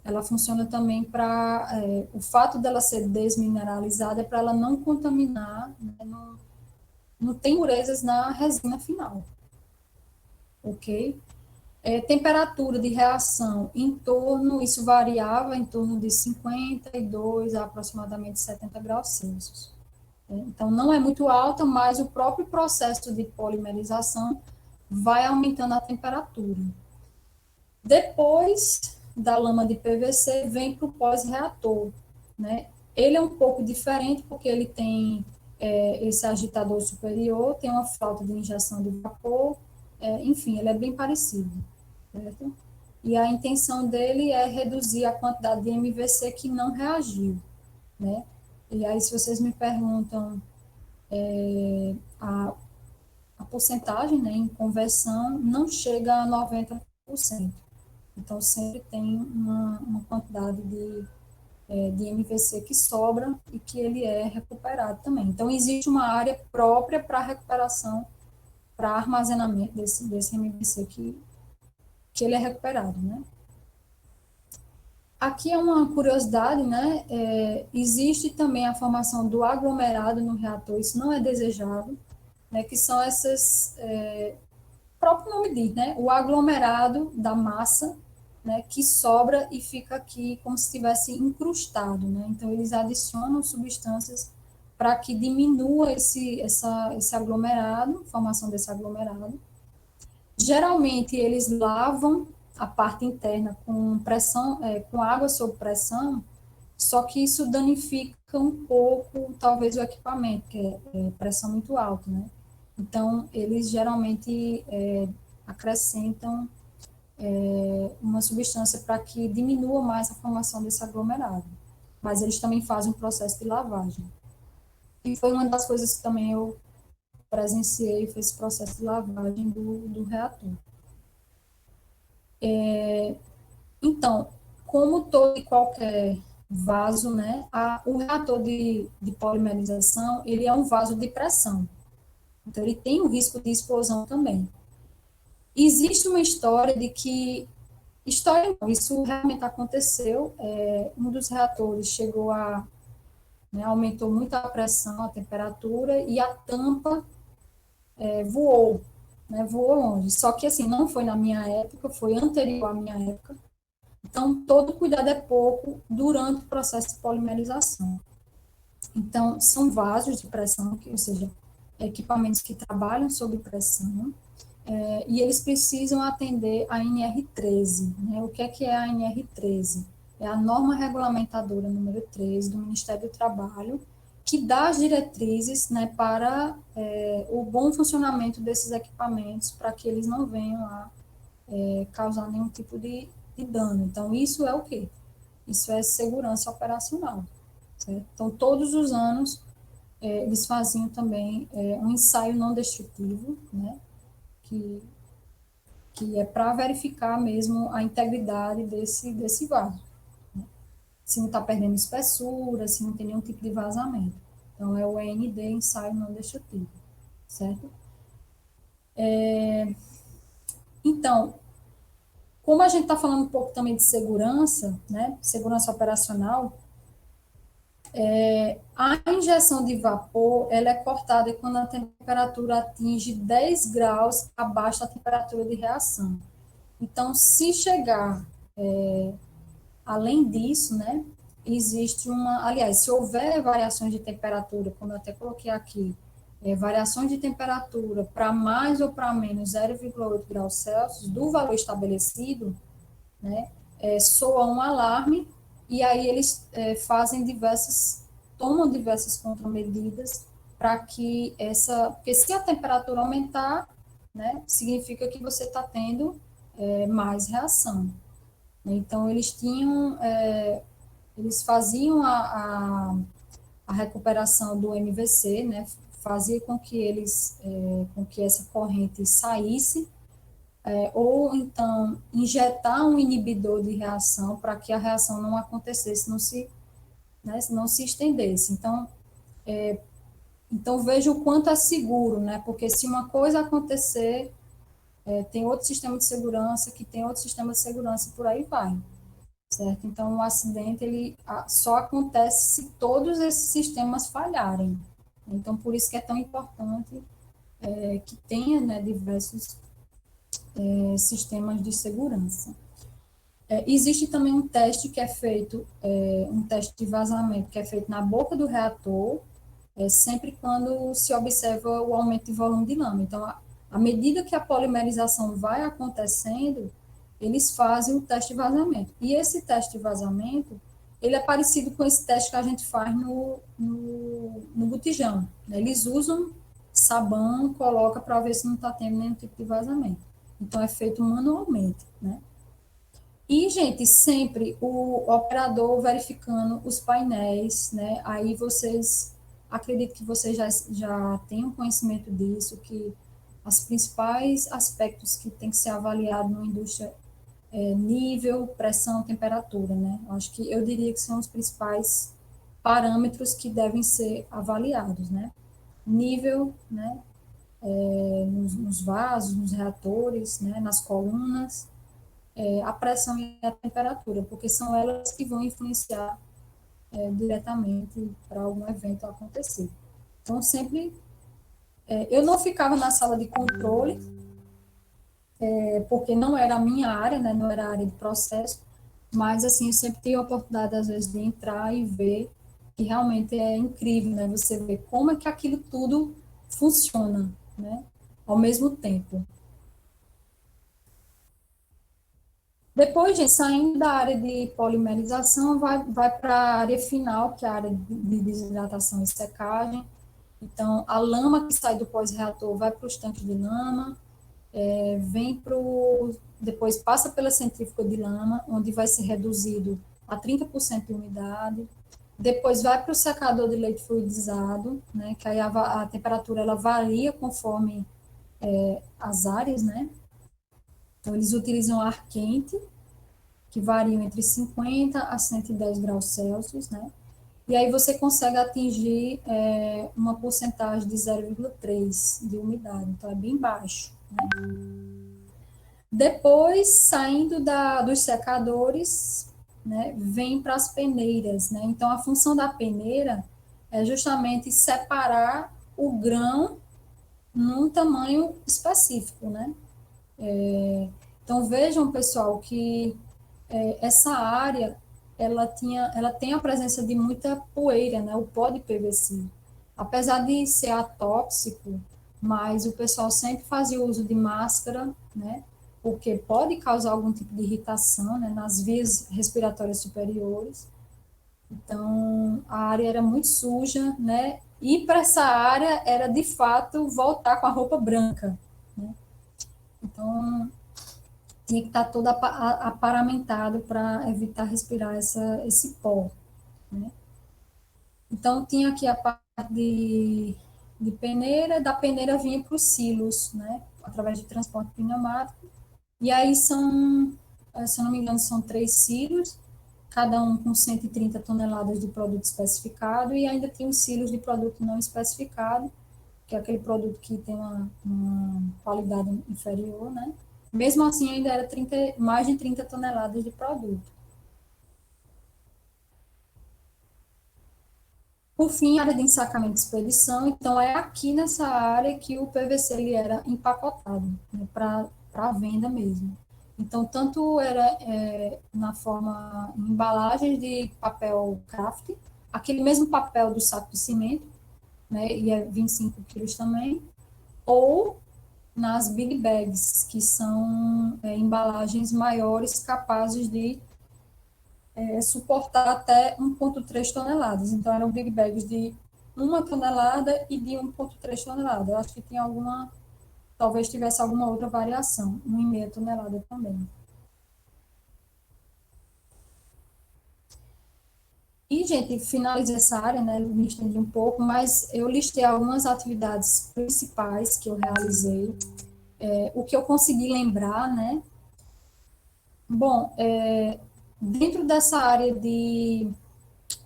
ela funciona também para, o fato dela ser desmineralizada é para ela não contaminar, né, não tem impurezas na resina final, ok? Temperatura de reação isso variava em torno de 52 a aproximadamente 70 graus Celsius. Então, não é muito alta, mas o próprio processo de polimerização vai aumentando a temperatura. Depois da lama de PVC, vem para o pós-reator, né? Ele é um pouco diferente, porque ele tem esse agitador superior, tem uma flauta de injeção de vapor, enfim, ele é bem parecido, certo? E a intenção dele é reduzir a quantidade de MVC que não reagiu, né? E aí, se vocês me perguntam a, a porcentagem, né, em conversão não chega a 90%. Então, sempre tem uma quantidade de MVC que sobra e que ele é recuperado também. Então, existe uma área própria para recuperação, para armazenamento desse MVC que ele é recuperado, né? Aqui é uma curiosidade, né? Existe também a formação do aglomerado no reator, isso não é desejado, né? Que são essas, o próprio nome diz, né? O aglomerado da massa, né? Que sobra e fica aqui como se estivesse incrustado, né? Então, eles adicionam substâncias para que diminua esse aglomerado, formação desse aglomerado. Geralmente, eles lavam a parte interna com pressão, com água sob pressão, só que isso danifica um pouco, talvez, o equipamento, que é pressão muito alta, né? Então, eles geralmente acrescentam uma substância para que diminua mais a formação desse aglomerado. Mas eles também fazem um processo de lavagem. E foi uma das coisas que também eu presenciei, foi esse processo de lavagem do reator. Então, como todo e qualquer vaso, né, o reator de polimerização, ele é um vaso de pressão. Então, ele tem o risco de explosão também. Existe uma história de que, história não, isso realmente aconteceu, um dos reatores chegou né, aumentou muito a pressão, a temperatura, e a tampa voou, né, voou longe. Só que, assim, não foi na minha época, foi anterior à minha época. Então, todo cuidado é pouco durante o processo de polimerização. Então, são vasos de pressão, ou seja, equipamentos que trabalham sob pressão, e eles precisam atender a NR13. Né? O que é a NR13? É a norma regulamentadora número 13 do Ministério do Trabalho, que dá as diretrizes, né, para o bom funcionamento desses equipamentos, para que eles não venham a causar nenhum tipo de dano. Então, isso é o quê? Isso é segurança operacional. Certo? Então, todos os anos, eles faziam também um ensaio não destrutivo, né, que que é para verificar mesmo a integridade desse vaso. Né? Se não está perdendo espessura, se não tem nenhum tipo de vazamento. Então, é o END, ensaio não destrutivo, certo? Então, como a gente está falando um pouco também de segurança, né, segurança operacional, a injeção de vapor, ela é cortada quando a temperatura atinge 10 graus abaixo da temperatura de reação. Então, se chegar além disso, né, existe aliás, se houver variações de temperatura, como eu até coloquei aqui, variações de temperatura para mais ou para menos 0,8 graus Celsius do valor estabelecido, né, soa um alarme e aí eles tomam diversas contramedidas para que porque se a temperatura aumentar, né, significa que você está tendo mais reação. Então eles faziam a recuperação do MVC, né, fazia com que essa corrente saísse ou então injetar um inibidor de reação para que a reação não acontecesse, não se estendesse. Então veja o quanto é seguro, né? Porque se uma coisa acontecer, tem outro sistema de segurança, que tem outro sistema de segurança e por aí vai, certo? Então o acidente só acontece se todos esses sistemas falharem. Então por isso que é tão importante que tenha, né, diversos sistemas de segurança. Existe também um teste que é feito, um teste de vazamento, que é feito na boca do reator, sempre quando se observa o aumento de volume de lama. Então, à medida que a polimerização vai acontecendo, eles fazem o teste de vazamento. E esse teste de vazamento, ele é parecido com esse teste que a gente faz no botijão. Né? Eles usam sabão, coloca para ver se não está tendo nenhum tipo de vazamento. Então, é feito manualmente, né? E, gente, sempre o operador verificando os painéis, né? Aí acredito que vocês já tenham conhecimento disso, que os principais aspectos que tem que ser avaliado numa indústria é nível, pressão, temperatura, né? Eu diria que são os principais parâmetros que devem ser avaliados, né? Nível, né? Nos vasos, nos reatores, né? Nas colunas, a pressão e a temperatura, porque são elas que vão influenciar diretamente para algum evento acontecer. Então, sempre, eu não ficava na sala de controle, porque não era a minha área, né, não era a área de processo, mas, assim, eu sempre tive a oportunidade, às vezes, de entrar e ver, que realmente é incrível, né, você ver como é que aquilo tudo funciona, né, ao mesmo tempo. Depois, gente, saindo da área de polimerização, vai para a área final, que é a área de desidratação e secagem. Então, a lama que sai do pós-reator vai para os tanques de lama, depois passa pela centrífuga de lama, onde vai ser reduzido a 30% de umidade. Depois vai para o secador de leite fluidizado, né, que aí a temperatura ela varia conforme as áreas, né? Então, eles utilizam ar quente, que variam entre 50 a 110 graus Celsius, né? E aí você consegue atingir uma porcentagem de 0,3 de umidade, então é bem baixo. Né? Depois, saindo dos secadores, né, vem para as peneiras, né? Então, a função da peneira é justamente separar o grão num tamanho específico, né? Então, vejam, pessoal, que essa área ela tem a presença de muita poeira, né? O pó de PVC. Apesar de ser atóxico, mas o pessoal sempre fazia uso de máscara, né? Porque pode causar algum tipo de irritação, né? Nas vias respiratórias superiores. Então, a área era muito suja, né? E para essa área era, de fato, voltar com a roupa branca, né? Então, tinha que estar todo aparamentado para evitar respirar esse pó, né? Então, tinha aqui a parte de peneira, da peneira vinha para os silos, né? Através de transporte pneumático, E aí são, se eu não me engano, são 3 silos, cada um com 130 toneladas de produto especificado, e ainda tem os silos de produto não especificado, que é aquele produto que tem uma qualidade inferior, né? Mesmo assim, ainda era mais de 30 toneladas de produto. Por fim, a área de ensacamento e expedição, então é aqui nessa área que o PVC ele era empacotado, né, para venda mesmo. Então, tanto era na forma, em embalagens de papel craft, aquele mesmo papel do saco de cimento, né, e é 25 quilos também, ou nas big bags, que são embalagens maiores capazes de suportar até 1,3 toneladas. Então, eram big bags de 1 tonelada e de 1,3 toneladas. Eu acho que tinha alguma, talvez tivesse alguma outra variação, 1,5 tonelada também. E, gente, finalizei essa área, né, me estendi um pouco, mas eu listei algumas atividades principais que eu realizei, o que eu consegui lembrar, né. Bom, dentro dessa área de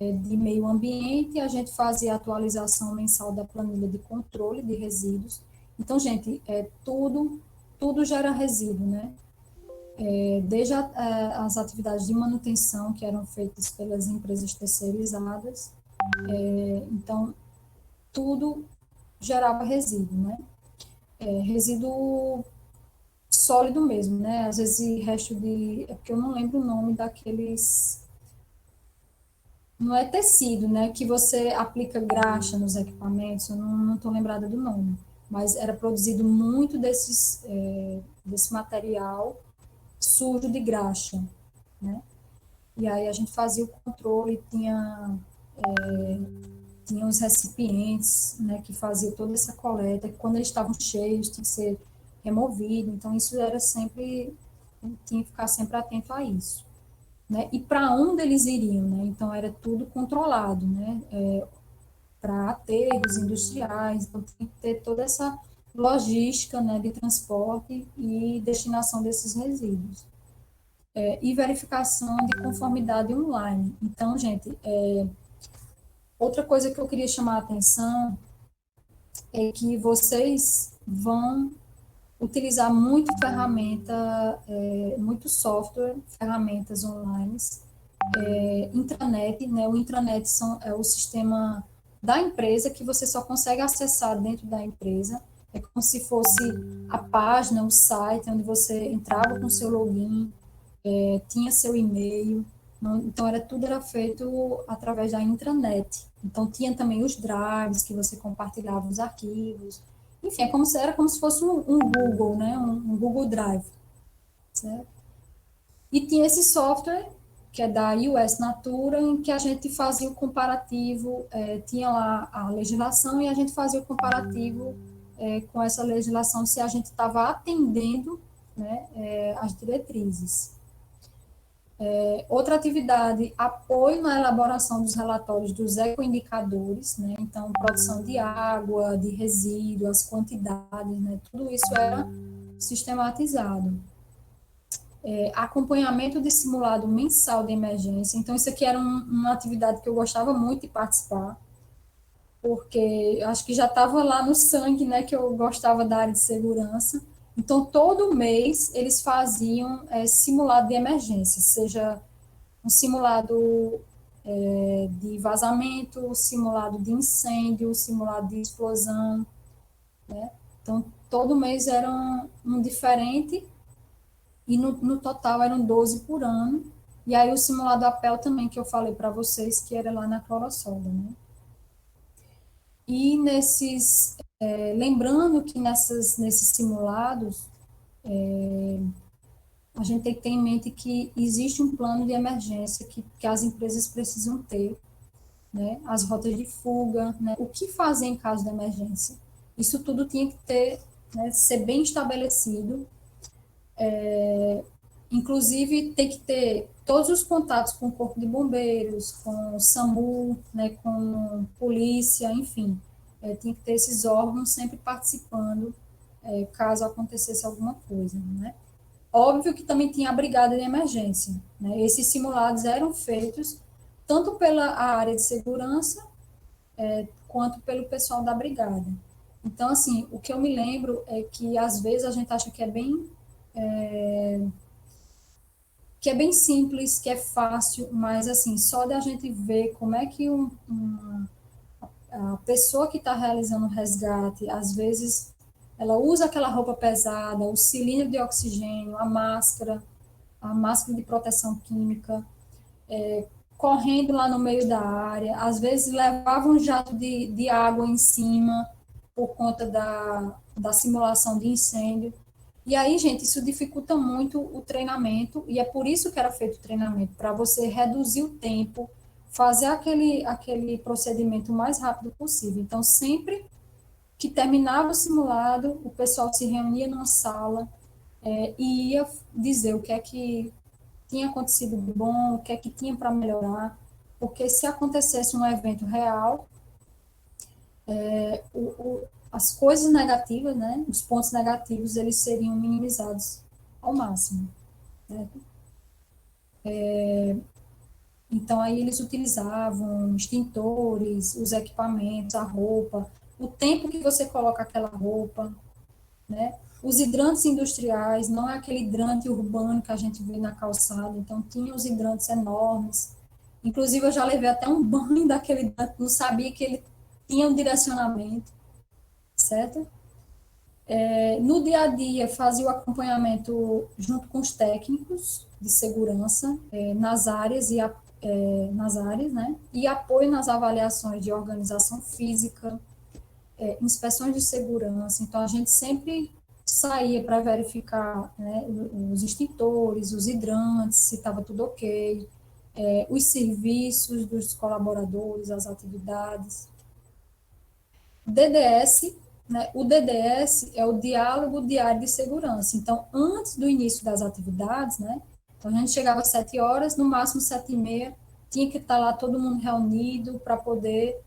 meio ambiente, a gente fazia a atualização mensal da planilha de controle de resíduos. Então, gente, tudo gera resíduo, né? Desde as atividades de manutenção que eram feitas pelas empresas terceirizadas, então, tudo gerava resíduo, né? Resíduo sólido mesmo, né? Às vezes resto de, é porque eu não lembro o nome daqueles, não é tecido, né, que você aplica graxa nos equipamentos, eu não estou lembrada do nome, mas era produzido muito desse material sujo de graxa, né? E aí a gente fazia o controle, tinha os recipientes, né, que faziam toda essa coleta, e quando eles estavam cheios, tinha que ser removido, então isso era sempre, tinha que ficar sempre atento a isso. Né? E para onde eles iriam, né? Então era tudo controlado, né? Para aterros industriais, então tem que ter toda essa logística, né, de transporte e destinação desses resíduos. E verificação de conformidade online. Então, gente, outra coisa que eu queria chamar a atenção é que vocês vão utilizar muito ferramenta, muito software, ferramentas online, intranet, né? O intranet é o sistema da empresa que você só consegue acessar dentro da empresa. É como se fosse a página, o site, onde você entrava com seu login, tinha seu e-mail. Então, tudo era feito através da intranet. Então, tinha também os drives que você compartilhava os arquivos. Enfim, era como se fosse um Google, né? Um Google Drive, certo? E tinha esse software, que é da US Natura, em que a gente fazia o comparativo, tinha lá a legislação e a gente fazia o comparativo com essa legislação, se a gente estava atendendo, né, as diretrizes. Outra atividade, apoio na elaboração dos relatórios dos ecoindicadores, né, então, produção de água, de resíduos, as quantidades, né, tudo isso era sistematizado. Acompanhamento de simulado mensal de emergência. Então, isso aqui era uma atividade que eu gostava muito de participar, porque acho que já estava lá no sangue, né, que eu gostava da área de segurança. Então, todo mês eles faziam simulado de emergência, seja um simulado de vazamento, simulado de incêndio, simulado de explosão, né? Então, todo mês era um diferente e no total eram 12 por ano. E aí o simulado APEL também, que eu falei para vocês, que era lá na Clorossolda, né? E lembrando que nesses simulados, a gente tem que ter em mente que existe um plano de emergência que as empresas precisam ter, né? As rotas de fuga, né? O que fazer em caso de emergência. Isso tudo tinha que né, ser bem estabelecido. Inclusive, tem que ter todos os contatos com o Corpo de Bombeiros, com o SAMU, né, com polícia, enfim. Tem que ter esses órgãos sempre participando, caso acontecesse alguma coisa, né? Óbvio que também tinha a brigada de emergência, né? Esses simulados eram feitos tanto pela área de segurança, quanto pelo pessoal da brigada. Então, assim, o que eu me lembro é que, às vezes, a gente acha que é bem simples, que é fácil, mas, assim, só da gente ver como é que a pessoa que está realizando o resgate, às vezes, ela usa aquela roupa pesada, o cilindro de oxigênio, a máscara de proteção química, correndo lá no meio da área, às vezes levava um jato de água em cima por conta da simulação de incêndio. E aí, gente, isso dificulta muito o treinamento, e é por isso que era feito o treinamento, para você reduzir o tempo, fazer aquele procedimento o mais rápido possível. Então, sempre que terminava o simulado, o pessoal se reunia numa sala, e ia dizer o que é que tinha acontecido de bom, o que é que tinha para melhorar, porque se acontecesse um evento real, as coisas negativas, né, os pontos negativos, eles seriam minimizados ao máximo. Né? Então, aí eles utilizavam extintores, os equipamentos, a roupa, o tempo que você coloca aquela roupa, né? Os hidrantes industriais, não é aquele hidrante urbano que a gente vê na calçada, então tinha os hidrantes enormes. Inclusive, eu já levei até um banho daquele hidrante, não sabia que ele tinha um direcionamento, certo? No dia a dia, fazia o acompanhamento junto com os técnicos de segurança nas áreas, né? E apoio nas avaliações de organização física, inspeções de segurança. Então, a gente sempre saía para verificar, né, os extintores, os hidrantes, se estava tudo ok, os serviços dos colaboradores, as atividades. DDS, né, o DDS é o Diálogo Diário de Segurança. Então, antes do início das atividades, né, então a gente chegava às 7 horas, no máximo 7h30, tinha que estar lá todo mundo reunido para poder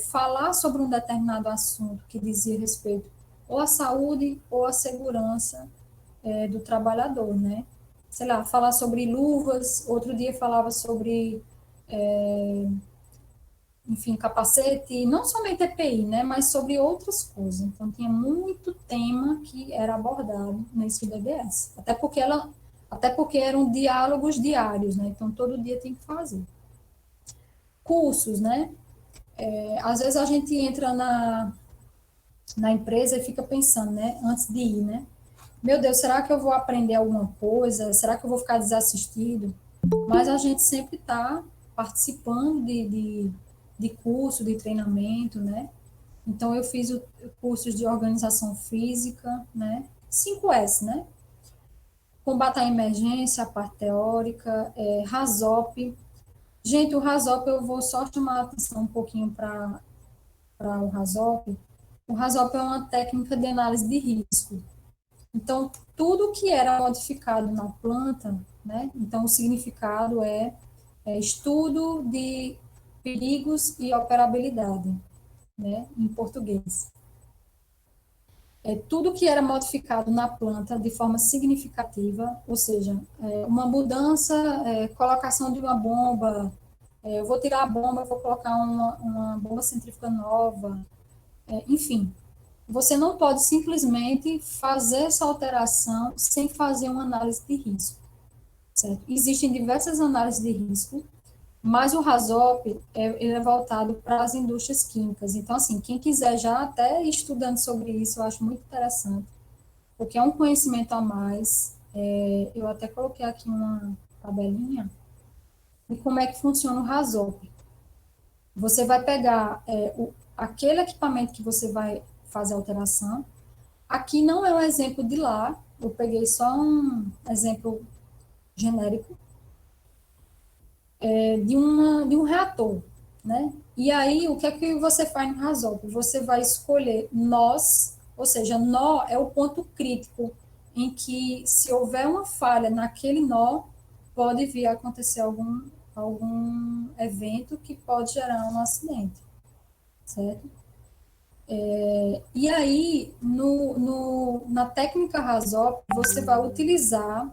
falar sobre um determinado assunto que dizia respeito ou à saúde ou à segurança do trabalhador, né? Sei lá, falar sobre luvas, outro dia falava sobre, enfim, capacete, não somente EPI, né, mas sobre outras coisas. Então, tinha muito tema que era abordado nesse DDS. Até porque eram diálogos diários, né? Então, todo dia tem que fazer. Cursos, né? Às vezes a gente entra na empresa e fica pensando, né, antes de ir, né? Meu Deus, será que eu vou aprender alguma coisa? Será que eu vou ficar desassistido? Mas a gente sempre está participando de curso, de treinamento, né? Então, eu fiz cursos de organização física, né? 5S, né? Combate à emergência, a parte teórica, RASOP. Gente, o RASOP, eu vou só chamar a atenção um pouquinho para o RASOP. O RASOP é uma técnica de análise de risco. Então, tudo que era modificado na planta, né? Então, o significado é estudo de perigos e operabilidade, né? Em português. Tudo que era modificado na planta de forma significativa, ou seja, uma mudança, colocação de uma bomba, eu vou tirar a bomba, vou colocar uma bomba centrífuga nova, enfim, você não pode simplesmente fazer essa alteração sem fazer uma análise de risco, certo? Existem diversas análises de risco, mas o RASOP ele é voltado para as indústrias químicas. Então, assim, quem quiser já até ir estudando sobre isso, eu acho muito interessante, porque é um conhecimento a mais. Eu até coloquei aqui uma tabelinha de como é que funciona o RASOP. Você vai pegar aquele equipamento que você vai fazer a alteração. Aqui não é um exemplo de lá, eu peguei só um exemplo genérico de um reator, né? E aí, o que é que você faz no RASOP? Você vai escolher nós, ou seja, nó é o ponto crítico em que, se houver uma falha naquele nó, pode vir a acontecer algum evento que pode gerar um acidente, certo? E aí, na técnica RASOP, você vai utilizar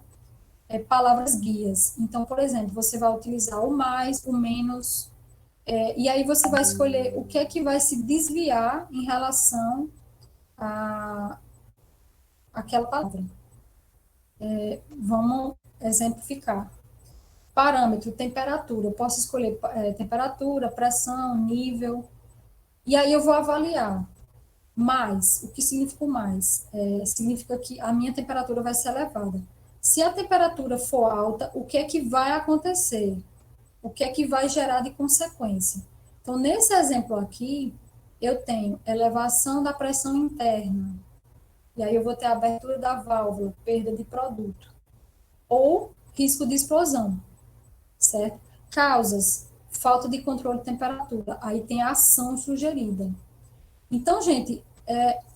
palavras guias. Então, por exemplo, você vai utilizar o mais, o menos, e aí você vai escolher o que é que vai se desviar em relação a aquela palavra. Vamos exemplificar. Parâmetro, temperatura. Eu posso escolher temperatura, pressão, nível. E aí eu vou avaliar. Mais, o que significa o mais? Significa que a minha temperatura vai ser elevada. Se a temperatura for alta, o que é que vai acontecer? O que é que vai gerar de consequência? Então, nesse exemplo aqui, eu tenho elevação da pressão interna, e aí eu vou ter abertura da válvula, perda de produto, ou risco de explosão, certo? Causas, falta de controle de temperatura, aí tem a ação sugerida. Então, gente,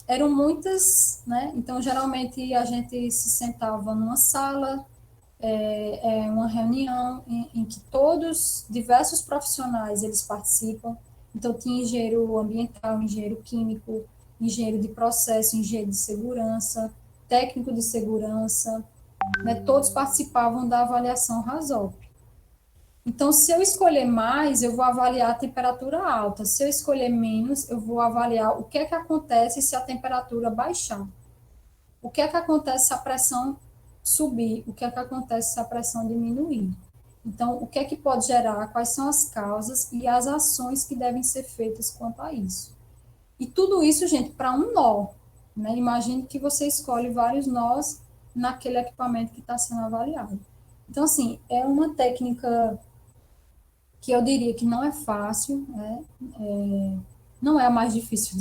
eram muitas, né? Então, geralmente a gente se sentava numa sala, uma reunião em que todos, diversos profissionais, eles participam. Então, tinha engenheiro ambiental, engenheiro químico, engenheiro de processo, engenheiro de segurança, técnico de segurança, né? Todos participavam da avaliação RASOP. Então, se eu escolher mais, eu vou avaliar a temperatura alta. Se eu escolher menos, eu vou avaliar o que é que acontece se a temperatura baixar. O que é que acontece se a pressão subir? O que é que acontece se a pressão diminuir? Então, o que é que pode gerar? Quais são as causas e as ações que devem ser feitas quanto a isso? E tudo isso, gente, para um nó. Né? Imagine que você escolhe vários nós naquele equipamento que está sendo avaliado. Então, assim, é uma técnica que eu diria que não é fácil, né? Não é a mais difícil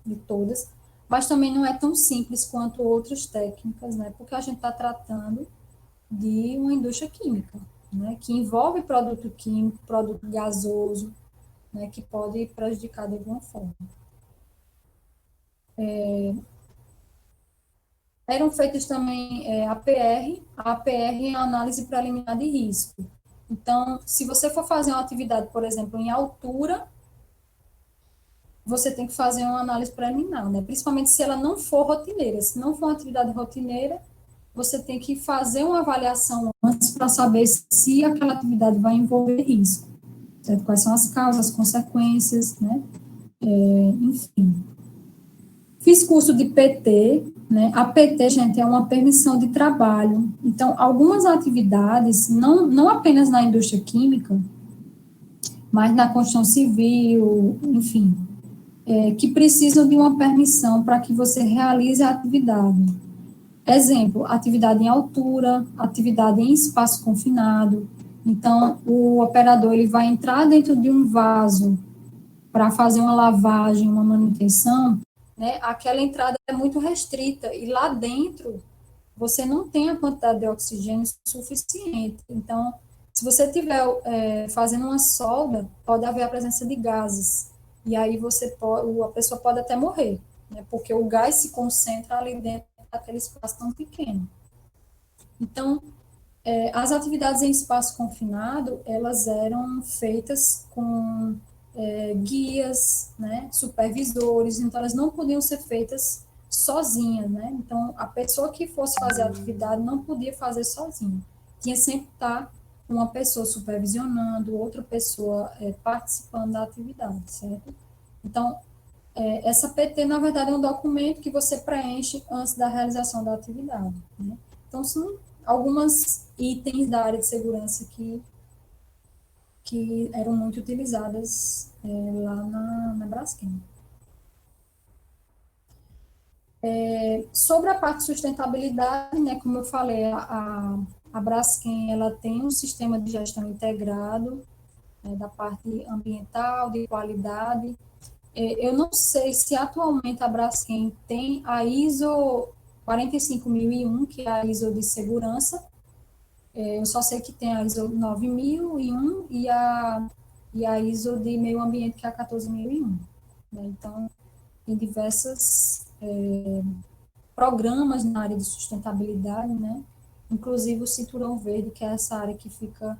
de todas, mas também não é tão simples quanto outras técnicas, né? Porque a gente está tratando de uma indústria química, né? Que envolve produto químico, produto gasoso, né? Que pode prejudicar de alguma forma. Eram feitas também a APR é a análise preliminar de risco. Então, se você for fazer uma atividade, por exemplo, em altura, você tem que fazer uma análise preliminar, né? Principalmente se ela não for rotineira. Se não for uma atividade rotineira, você tem que fazer uma avaliação antes para saber se aquela atividade vai envolver risco, certo? Quais são as causas, as consequências, né? Enfim. Fiz curso de PT, né? A PT, gente, é uma permissão de trabalho. Então, algumas atividades, não apenas na indústria química, mas na construção civil, enfim, que precisam de uma permissão para que você realize a atividade. Exemplo, atividade em altura, atividade em espaço confinado. Então, o operador ele vai entrar dentro de um vaso para fazer uma lavagem, uma manutenção, né? Aquela entrada é muito restrita e lá dentro você não tem a quantidade de oxigênio suficiente. Então, se você estiver fazendo uma solda, pode haver a presença de gases. E aí a pessoa pode até morrer, né? Porque o gás se concentra ali dentro daquele espaço tão pequeno. Então, as atividades em espaço confinado, elas eram feitas com guias, né, supervisores, então elas não podiam ser feitas sozinhas, né? Então, a pessoa que fosse fazer a atividade não podia fazer sozinha. Tinha sempre que estar uma pessoa supervisionando, outra pessoa participando da atividade, certo? Então, essa PT, na verdade, é um documento que você preenche antes da realização da atividade, né? Então, são algumas itens da área de segurança que eram muito utilizadas lá na Braskem. Sobre a parte de sustentabilidade, né, como eu falei, a Braskem ela tem um sistema de gestão integrado, né, da parte ambiental, de qualidade. Eu não sei se atualmente a Braskem tem a ISO 45001, que é a ISO de segurança. Eu só sei que tem a ISO 9001 e a ISO de meio ambiente, que é a 14001. Né? Então, tem diversos programas na área de sustentabilidade, né? Inclusive o Cinturão Verde, que é essa área que fica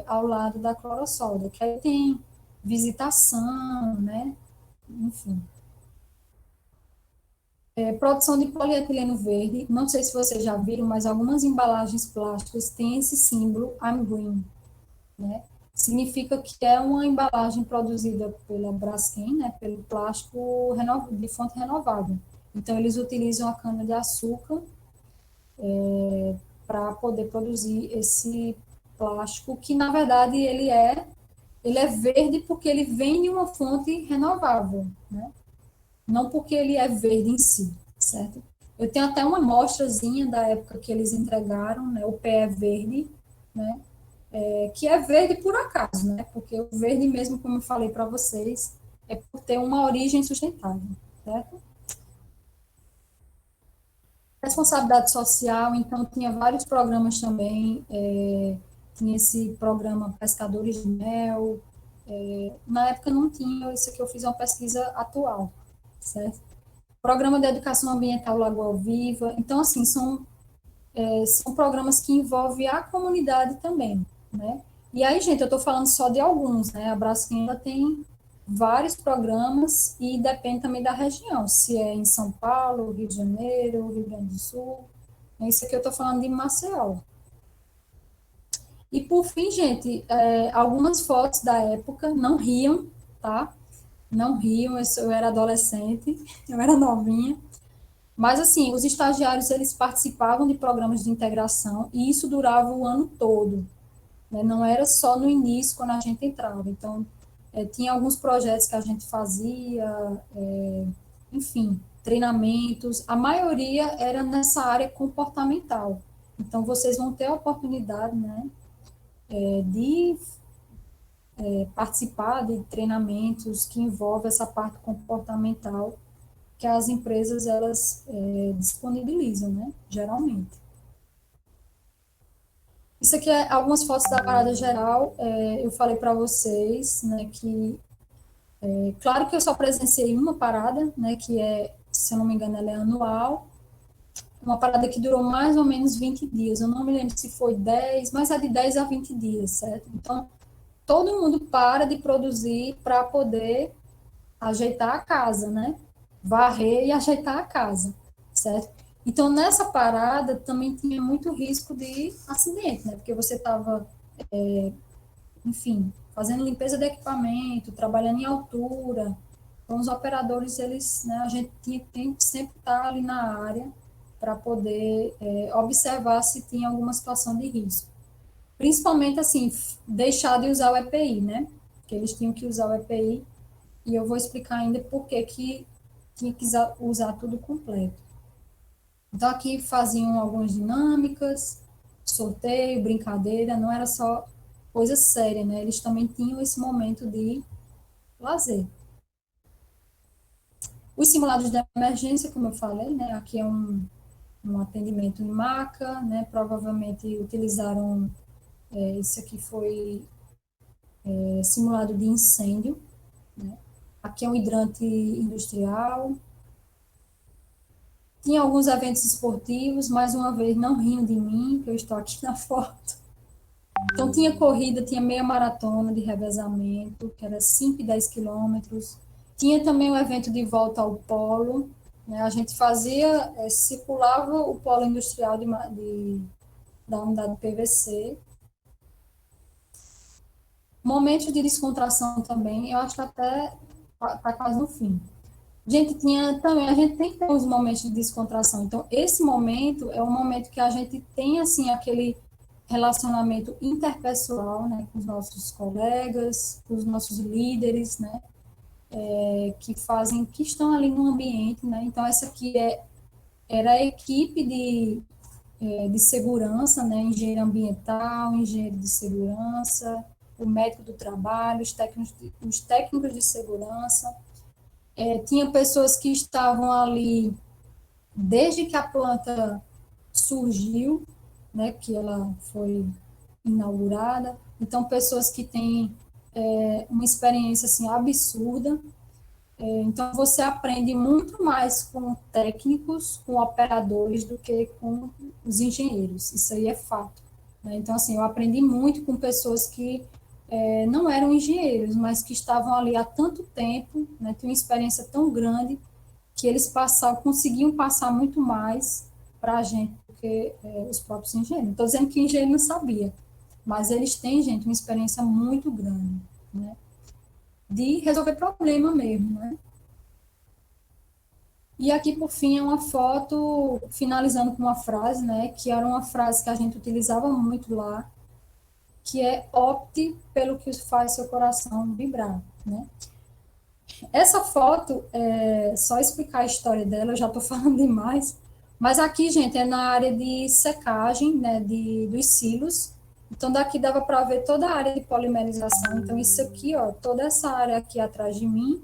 ao lado da clorossolda, que aí tem visitação, né? Enfim. Produção de polietileno verde. Não sei se vocês já viram, mas algumas embalagens plásticas têm esse símbolo I'm green, né? Significa que é uma embalagem produzida pela Braskem, né, pelo plástico de fonte renovável. Então, eles utilizam a cana-de-açúcar para poder produzir esse plástico, que, na verdade, ele é verde porque ele vem de uma fonte renovável, né? Não porque ele é verde em si, certo? Eu tenho até uma amostrazinha da época que eles entregaram, né, o pé é verde, né, que é verde por acaso, né, porque o verde mesmo, como eu falei para vocês, é por ter uma origem sustentável, certo? Responsabilidade social, então tinha vários programas também, tinha esse programa Pescadores de Mel, na época não tinha, isso aqui eu fiz uma pesquisa atual, certo? Programa de Educação Ambiental Lagoa Viva, então assim, são programas que envolvem a comunidade também, né? E aí, gente, eu estou falando só de alguns, né? A Braskem ainda tem vários programas e depende também da região, se é em São Paulo, Rio de Janeiro, Rio Grande do Sul. Isso aqui eu estou falando de Maceió. E por fim, gente, algumas fotos da época, não riam, tá? Não riam, eu era adolescente, eu era novinha. Mas, assim, os estagiários, eles participavam de programas de integração e isso durava o ano todo, né? Não era só no início, quando a gente entrava. Então, tinha alguns projetos que a gente fazia, enfim, treinamentos. A maioria era nessa área comportamental. Então, vocês vão ter a oportunidade, né, de participar de treinamentos que envolvem essa parte comportamental que as empresas elas disponibilizam, né, geralmente. Isso aqui é algumas fotos da parada geral. Eu falei para vocês, né, que claro que eu só presenciei uma parada, né, que se eu não me engano, ela é anual. Uma parada que durou mais ou menos 20 dias. Eu não me lembro se foi 10, mas é de 10 a 20 dias, certo? Então, todo mundo para de produzir para poder ajeitar a casa, né? Varrer e ajeitar a casa, certo? Então, nessa parada também tinha muito risco de acidente, né? Porque você estava, enfim, fazendo limpeza de equipamento, trabalhando em altura. Então, os operadores, eles, né, a gente tem que sempre estar ali na área para poder observar se tinha alguma situação de risco. Principalmente, assim, deixar de usar o EPI, né? Que eles tinham que usar o EPI e eu vou explicar ainda por que tinha que usar tudo completo. Então, aqui faziam algumas dinâmicas, sorteio, brincadeira, não era só coisa séria, né? Eles também tinham esse momento de lazer. Os simulados de emergência, como eu falei, né? Aqui é um atendimento em maca, né? Provavelmente utilizaram, isso aqui foi simulado de incêndio, né? Aqui é um hidrante industrial. Tinha alguns eventos esportivos, mais uma vez, não riam de mim, que eu estou aqui na foto. Então, tinha corrida, tinha meia maratona de revezamento, que era 5 e 10 quilômetros. Tinha também o evento de volta ao polo, né? A gente fazia, circulava o polo industrial da unidade PVC. Momentos de descontração também, eu acho que até está quase no fim. Gente, tinha também, a gente tem que ter uns momentos de descontração. Então, esse momento é um momento que a gente tem, assim, aquele relacionamento interpessoal, né, com os nossos colegas, com os nossos líderes, né, que estão ali no ambiente, né. Então, essa aqui era a equipe de segurança, né, engenheiro ambiental, engenheiro de segurança, o médico do trabalho, os técnicos de segurança. Tinha pessoas que estavam ali desde que a planta surgiu, né, que ela foi inaugurada. Então, pessoas que têm uma experiência assim absurda. Então, você aprende muito mais com técnicos, com operadores, do que com os engenheiros. Isso aí é fato, né? Então, assim, eu aprendi muito com pessoas que não eram engenheiros, mas que estavam ali há tanto tempo, né, tinham uma experiência tão grande que eles conseguiam passar muito mais para a gente do que os próprios engenheiros. Não estou dizendo que o engenheiro não sabia, mas eles têm, gente, uma experiência muito grande, né, de resolver problema mesmo, né. E aqui, por fim, é uma foto, finalizando com uma frase, né, que era uma frase que a gente utilizava muito lá, que é opte pelo que faz seu coração vibrar, né. Essa foto, só explicar a história dela, eu já estou falando demais, mas aqui, gente, é na área de secagem, né, dos silos. Então, daqui dava para ver toda a área de polimerização. Então, isso aqui, ó, toda essa área aqui atrás de mim,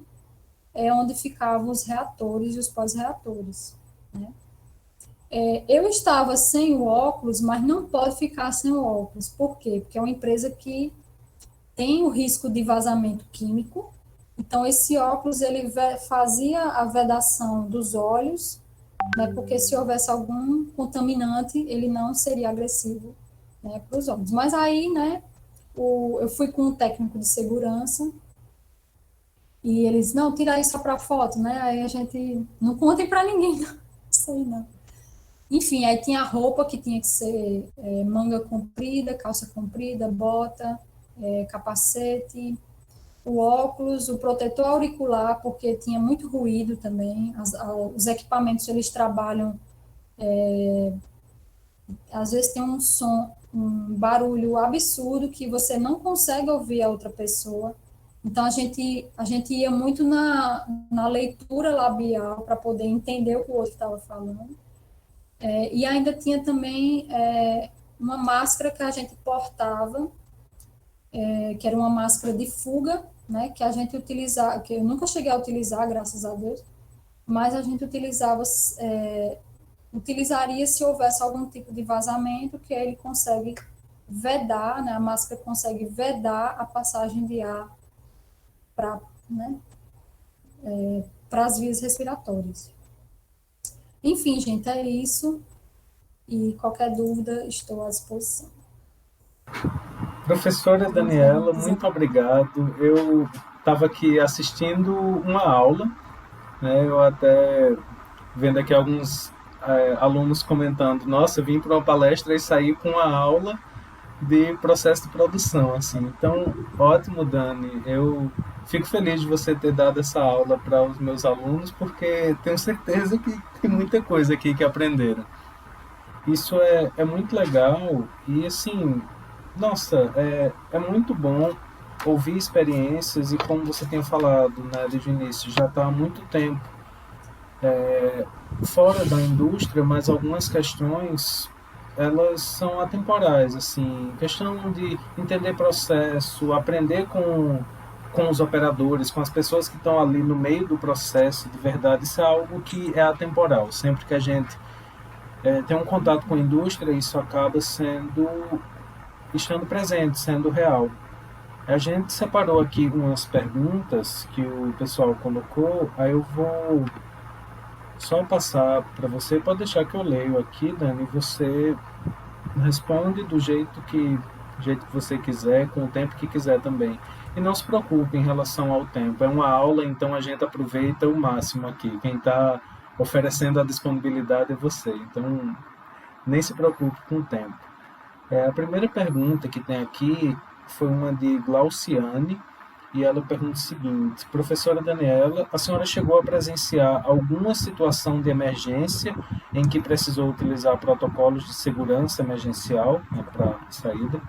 é onde ficavam os reatores e os pós-reatores, né? Eu estava sem o óculos, mas não pode ficar sem o óculos. Por quê? Porque é uma empresa que tem o risco de vazamento químico. Então, esse óculos, ele fazia a vedação dos olhos, né, porque se houvesse algum contaminante, ele não seria agressivo, né, para os olhos. Mas aí, né, eu fui com um técnico de segurança, e eles, não, tira isso para foto, né, aí a gente, não contem para ninguém, não, isso aí não. Enfim, aí tinha a roupa que tinha que ser manga comprida, calça comprida, bota, capacete, o óculos, o protetor auricular, porque tinha muito ruído também. Os equipamentos, eles trabalham, às vezes tem um som, um barulho absurdo que você não consegue ouvir a outra pessoa. Então, a gente ia muito na leitura labial para poder entender o que o outro estava falando. E ainda tinha também uma máscara que a gente portava, que era uma máscara de fuga, né, que a gente utilizava, que eu nunca cheguei a utilizar, graças a Deus, mas a gente utilizaria se houvesse algum tipo de vazamento, que ele consegue vedar, né, a máscara consegue vedar a passagem de ar para, né, para as vias respiratórias. Enfim, gente, é isso. E qualquer dúvida, estou à disposição. Professora Daniela, muito obrigado. Eu estava aqui assistindo uma aula, né? Eu até vendo aqui alguns alunos comentando, nossa, vim para uma palestra e saí com uma aula de processo de produção, assim. Então, ótimo, Dani. Eu fico feliz de você ter dado essa aula para os meus alunos, porque tenho certeza que tem muita coisa aqui que aprenderam. Isso é muito legal e, assim, nossa, é muito bom ouvir experiências e, como você tinha falado, né, desde o início, já está há muito tempo fora da indústria, mas algumas questões elas são atemporais, assim, questão de entender processo, aprender com os operadores, com as pessoas que estão ali no meio do processo, de verdade, isso é algo que é atemporal. Sempre que a gente tem um contato com a indústria, isso acaba estando presente, sendo real. A gente separou aqui umas perguntas que o pessoal colocou, aí eu vou só passar para você, pode deixar que eu leio aqui, Dani, e você responde do jeito que você quiser, com o tempo que quiser também. E não se preocupe em relação ao tempo, é uma aula, então a gente aproveita o máximo aqui. Quem está oferecendo a disponibilidade é você, então nem se preocupe com o tempo. A primeira pergunta que tem aqui foi uma de Glauciane, e ela pergunta o seguinte: Professora Daniela, a senhora chegou a presenciar alguma situação de emergência em que precisou utilizar protocolos de segurança emergencial, né, para saída?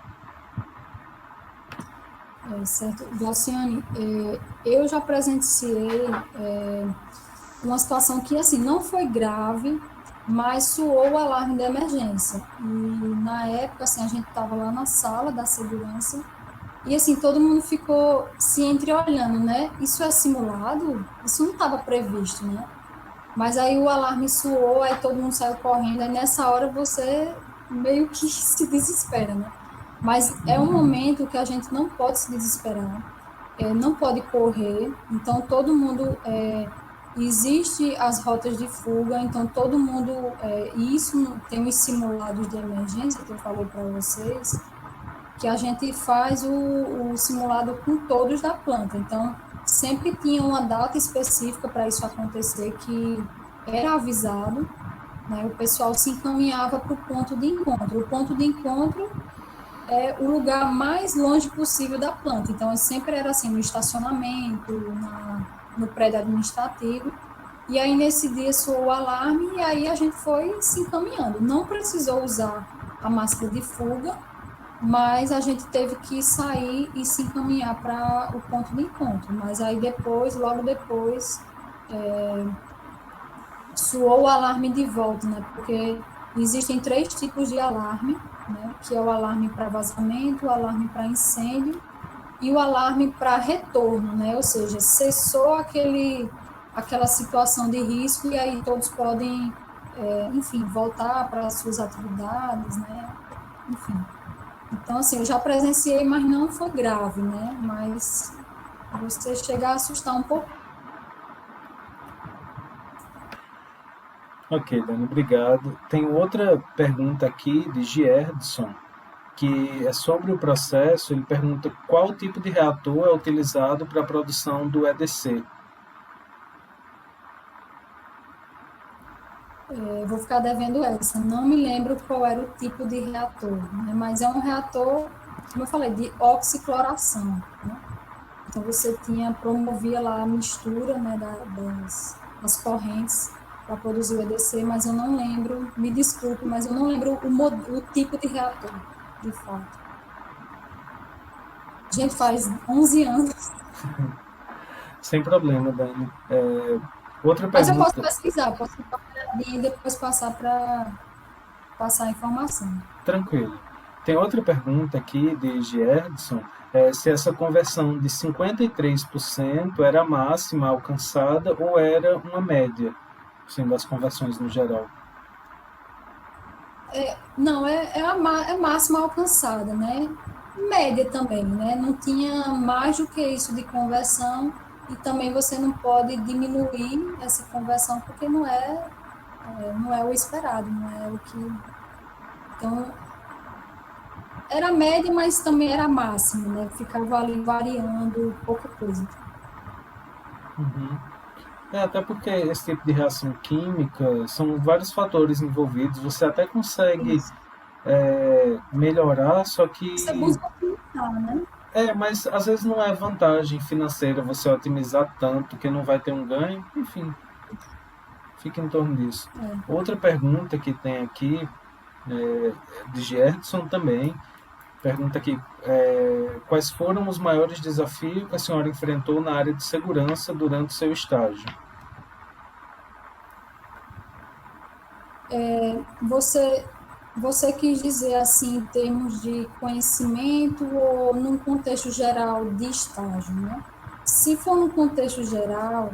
Certo. Glauciane, eu já presenciei uma situação que, assim, não foi grave, mas soou o alarme de emergência. E, na época, assim, a gente estava lá na sala da segurança e, assim, todo mundo ficou se entreolhando, né? Isso é simulado? Isso não estava previsto, né? Mas aí o alarme soou, aí todo mundo saiu correndo, aí nessa hora você meio que se desespera, né? Mas é um momento que a gente não pode se desesperar, não pode correr, então todo mundo, existe as rotas de fuga, então todo mundo, isso tem os simulados de emergência que eu falei para vocês, que a gente faz o simulado com todos da planta, então sempre tinha uma data específica para isso acontecer, que era avisado, né? O pessoal se encaminhava para o ponto de encontro. O ponto de encontro é o lugar mais longe possível da planta. Então, sempre era assim, no estacionamento, no prédio administrativo. E aí, nesse dia, soou o alarme e aí a gente foi se encaminhando. Não precisou usar a máscara de fuga, mas a gente teve que sair e se encaminhar para o ponto de encontro. Mas aí depois, logo depois, soou o alarme de volta, né? Porque existem 3 tipos de alarme, né? Que é o alarme para vazamento, o alarme para incêndio e o alarme para retorno, né? Ou seja, cessou aquela situação de risco e aí todos podem, enfim, voltar para as suas atividades, né? Enfim. Então, assim, eu já presenciei, mas não foi grave, né? Mas você chega a assustar um pouco. Ok, Dani, obrigado. Tem outra pergunta aqui de Gierdson, que é sobre o processo. Ele pergunta qual tipo de reator é utilizado para a produção do EDC. Vou ficar devendo essa. Não me lembro qual era o tipo de reator, né? Mas é um reator, como eu falei, de oxicloração, né? Então, você promovia lá a mistura, né, das correntes para produzir o EDC, mas eu não lembro, me desculpe, mas eu não lembro o tipo de reator, de fato. A gente faz 11 anos. Sem problema, Dani. Outra Mas eu posso pergunta. pesquisar, posso dar uma olhadinha e depois passar a informação. Tranquilo. Tem outra pergunta aqui de Gierdson, se essa conversão de 53% era a máxima alcançada ou era uma média, assim, das conversões no geral. Não, é a máxima alcançada, né? Média também, né? Não tinha mais do que isso de conversão e também você não pode diminuir essa conversão porque não é o esperado, não é o que... Então, era média, mas também era máximo, né? Ficava ali variando pouca coisa. Uhum. Até porque esse tipo de reação química são vários fatores envolvidos. Você até consegue Isso. melhorar, só Você que busca otimizar, né? mas às vezes não é vantagem financeira você otimizar tanto que não vai ter um ganho. Enfim, fica em torno disso. Outra pergunta que tem aqui, de Gerson também, pergunta aqui, quais foram os maiores desafios que a senhora enfrentou na área de segurança durante o seu estágio? Você quis dizer assim em termos de conhecimento ou num contexto geral de estágio, né? Se for no contexto geral,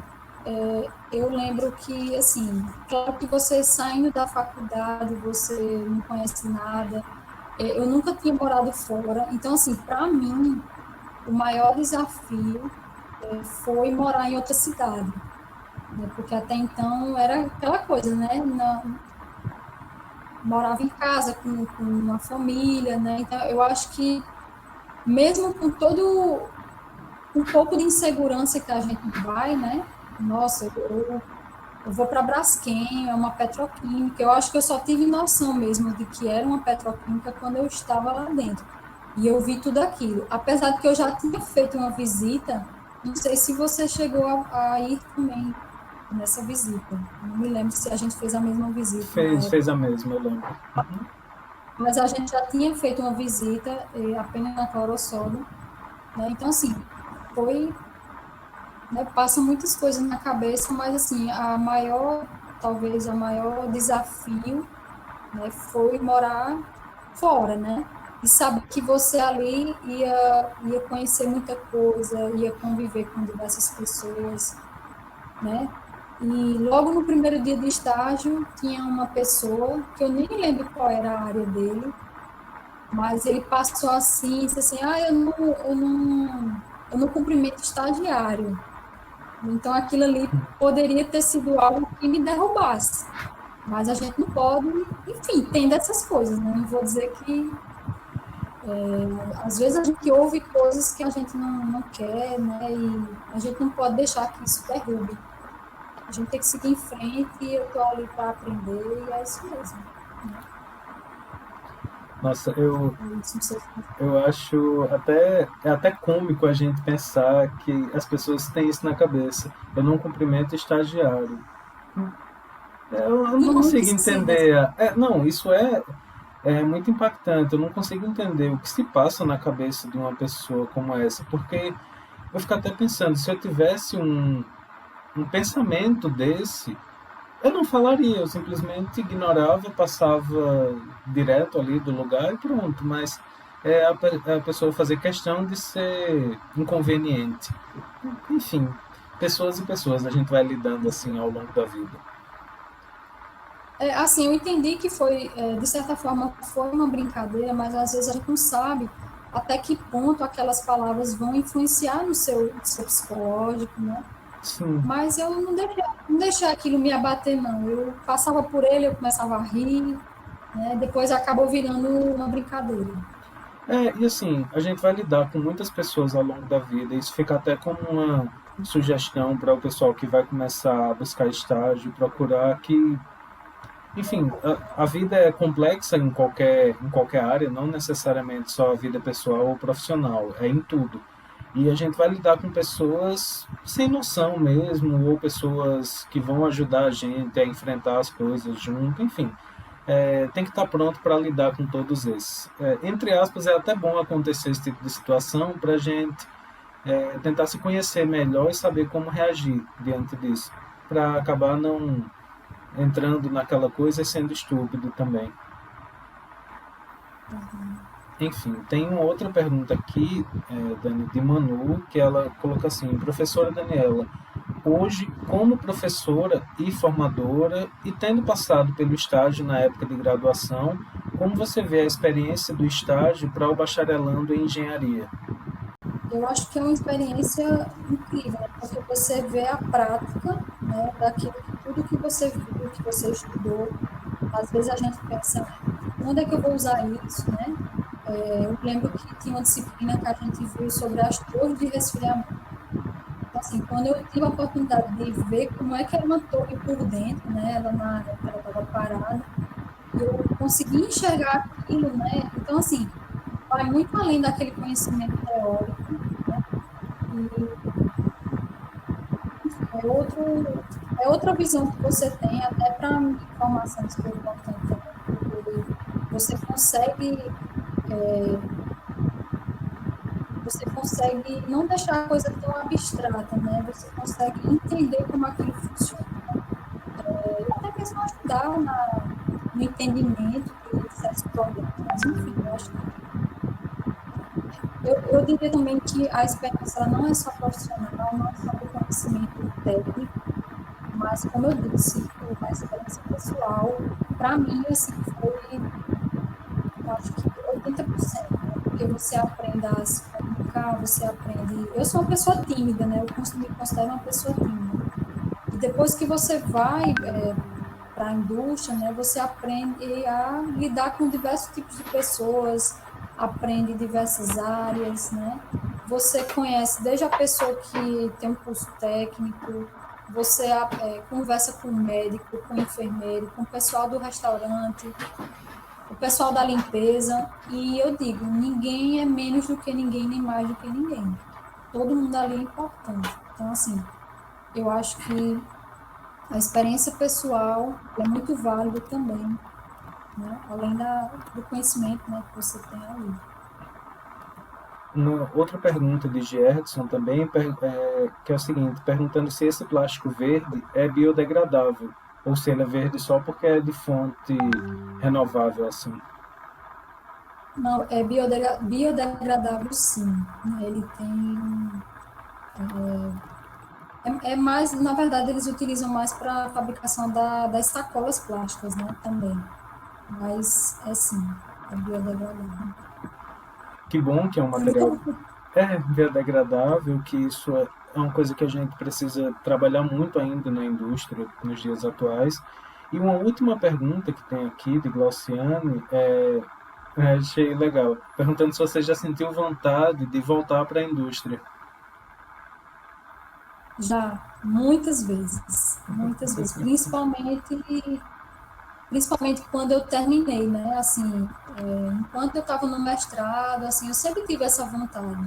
eu lembro que, assim, claro que você saindo da faculdade, você não conhece nada, eu nunca tinha morado fora, então, assim, para mim, o maior desafio foi morar em outra cidade, né? Porque até então era aquela coisa, né? Morava em casa com uma família, né? Então, eu acho que mesmo com todo um pouco de insegurança que a gente vai, né? Nossa, eu vou para Braskem, é uma petroquímica. Eu acho que eu só tive noção mesmo de que era uma petroquímica quando eu estava lá dentro. E eu vi tudo aquilo. Apesar de que eu já tinha feito uma visita, não sei se você chegou a ir também nessa visita. Não me lembro se a gente fez a mesma visita na Fez época. a mesma, eu lembro. Uhum. Mas a gente já tinha feito uma visita apenas na Clorossoda, né? Então, assim, foi, né, passa muitas coisas na cabeça, mas, assim, talvez o maior desafio, né, foi morar fora, né? E saber que você ali ia conhecer muita coisa, ia conviver com diversas pessoas, né? E logo no primeiro dia de estágio, tinha uma pessoa, que eu nem lembro qual era a área dele, mas ele passou assim, disse assim, eu não cumprimento estagiário. Então, aquilo ali poderia ter sido algo que me derrubasse. Mas a gente não pode, enfim, tem dessas coisas, né? Não vou dizer que Às vezes a gente ouve coisas que a gente não quer, né? E a gente não pode deixar que isso derrube. A gente tem que seguir em frente e eu estou ali para aprender e é isso mesmo. Né? Nossa, Isso, você... eu acho até cômico a gente pensar que as pessoas têm isso na cabeça. Eu não cumprimento estagiário. Eu não Nunca consigo esqueci dessa. entender. Não, isso é muito impactante. Eu não consigo entender o que se passa na cabeça de uma pessoa como essa. Porque eu fico até pensando, se eu tivesse um pensamento desse, eu não falaria, eu simplesmente ignorava, passava direto ali do lugar e pronto. Mas a pessoa fazer questão de ser inconveniente. Enfim, pessoas e pessoas, a gente vai lidando assim ao longo da vida. Assim, eu entendi que foi, de certa forma, foi uma brincadeira, mas às vezes a gente não sabe até que ponto aquelas palavras vão influenciar no seu psicológico, né? Sim. Mas eu não deixei aquilo me abater, não. Eu passava por ele, eu começava a rir, né? Depois acabou virando uma brincadeira. E assim, a gente vai lidar com muitas pessoas ao longo da vida. Isso fica até como uma sugestão para o pessoal que vai começar a buscar estágio, procurar que, enfim, a vida é complexa em qualquer área, não necessariamente só a vida pessoal ou profissional, é em tudo. E a gente vai lidar com pessoas sem noção mesmo, ou pessoas que vão ajudar a gente a enfrentar as coisas junto, enfim. Tem que estar pronto para lidar com todos esses. Entre aspas, é até bom acontecer esse tipo de situação para a gente tentar se conhecer melhor e saber como reagir diante disso, para acabar não entrando naquela coisa e sendo estúpido também. Enfim, tem uma outra pergunta aqui, Dani, de Manu, que ela coloca assim: Professora Daniela, hoje, como professora e formadora, e tendo passado pelo estágio na época de graduação, como você vê a experiência do estágio para o bacharelando em engenharia? Eu acho que é uma experiência incrível, né? Porque você vê a prática, né, daquilo que tudo que você viu, que você estudou. Às vezes a gente pensa, onde é que eu vou usar isso, né? Eu lembro que tinha uma disciplina que a gente viu sobre as torres de resfriamento. Então, assim, quando eu tive a oportunidade de ver como é que era uma torre por dentro, né, ela na área que ela estava parada, eu consegui enxergar aquilo, né? Então, assim, vai muito além daquele conhecimento teórico, né? E é outro, é outra visão que você tem, até para informação, isso foi importante também, porque é, você consegue não deixar a coisa tão abstrata, né? Você consegue entender como aquilo funciona. E até mesmo ajudar no entendimento de certos problemas. Mas, enfim, eu acho que eu diria também que a experiência ela não é só profissional, não é só do conhecimento técnico, mas, como eu disse, a experiência pessoal, para mim, assim, foi, eu acho que 80%, né? Porque você aprende a se comunicar, você aprende... Eu sou uma pessoa tímida, né? Eu me considero uma pessoa tímida. E depois que você vai para a indústria, né, você aprende a lidar com diversos tipos de pessoas, aprende diversas áreas, né? Você conhece desde a pessoa que tem um curso técnico, você conversa com o médico, com o enfermeiro, com o pessoal do restaurante, o pessoal da limpeza, e eu digo, ninguém é menos do que ninguém, nem mais do que ninguém. Todo mundo ali é importante. Então, assim, eu acho que a experiência pessoal é muito válida também, né? Além do conhecimento, né, que você tem ali. Uma outra pergunta de Gerson também, que é o seguinte, perguntando se esse plástico verde é biodegradável, ou se ele é verde só porque é de fonte renovável, assim. Não, é biodegradável, sim. Né? Ele tem. É mais, na verdade, eles utilizam mais para a fabricação das sacolas plásticas, né? Também. Mas é sim, é biodegradável. Que bom que é um É material muito. biodegradável, que isso é uma coisa que a gente precisa trabalhar muito ainda na indústria nos dias atuais. E uma última pergunta que tem aqui de Glauciane é Achei legal. Perguntando se você já sentiu vontade de voltar para a indústria. Já, muitas vezes, principalmente quando eu terminei, né? Assim, enquanto eu estava no mestrado, assim, eu sempre tive essa vontade.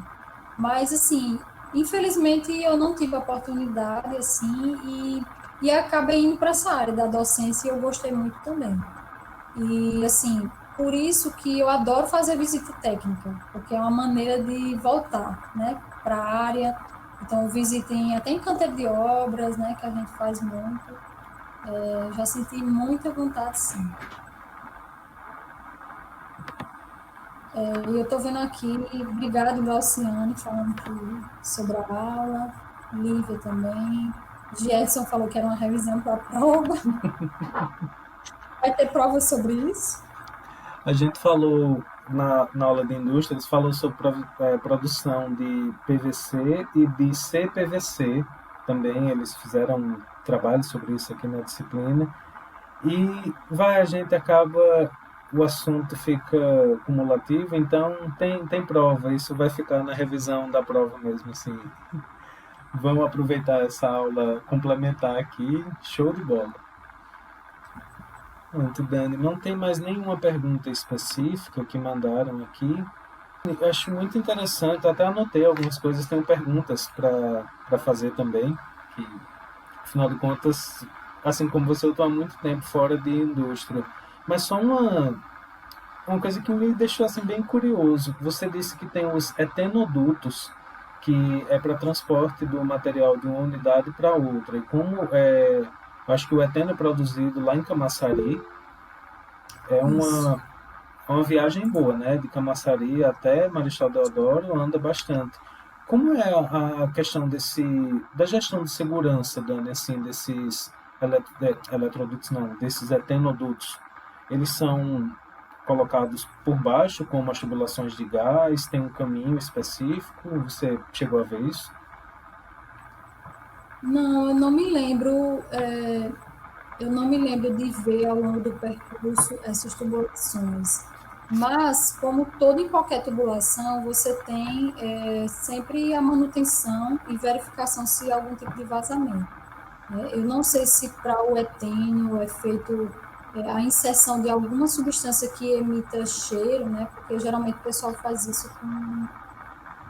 Mas, assim, infelizmente eu não tive a oportunidade, assim, e acabei indo para essa área da docência e eu gostei muito também. E, assim, por isso que eu adoro fazer visita técnica, porque é uma maneira de voltar, né, para a área. Então, visitem até em canteiro de obras, né, que a gente faz muito. Já senti muita vontade, sim. E eu estou vendo aqui, obrigado, Glauciane, falando sobre a aula, Lívia também. Gerson falou que era uma revisão para a prova. Vai ter prova sobre isso? A gente falou na aula de indústrias, falou sobre produção de PVC e de CPVC. Também eles fizeram um trabalho sobre isso aqui na disciplina. E a gente acaba, o assunto fica cumulativo, então tem prova, isso vai ficar na revisão da prova mesmo, assim. Vamos aproveitar essa aula complementar aqui, show de bola. Pronto, Dani, não tem mais nenhuma pergunta específica que mandaram aqui. Eu acho muito interessante, até anotei algumas coisas, tenho perguntas para fazer também, que, afinal de contas, assim como você, eu estou há muito tempo fora de indústria. Mas só uma coisa que me deixou assim, bem curioso. Você disse que tem os etenodutos, que é para transporte do material de uma unidade para outra. E como acho que o eteno é produzido lá em Camaçari, é Isso. uma viagem boa, né? De Camaçari até Marechal Deodoro anda bastante. Como é a questão da gestão de segurança, Dani, assim, desses eletrodutos, não, desses etenodutos? Eles são colocados por baixo, como as tubulações de gás, tem um caminho específico, você chegou a ver isso? Não, eu não me lembro de ver ao longo do percurso essas tubulações. Mas, como todo em qualquer tubulação, você tem sempre a manutenção e verificação se há algum tipo de vazamento, né? Eu não sei se para o etênio é feito a inserção de alguma substância que emita cheiro, né? Porque geralmente o pessoal faz isso com, não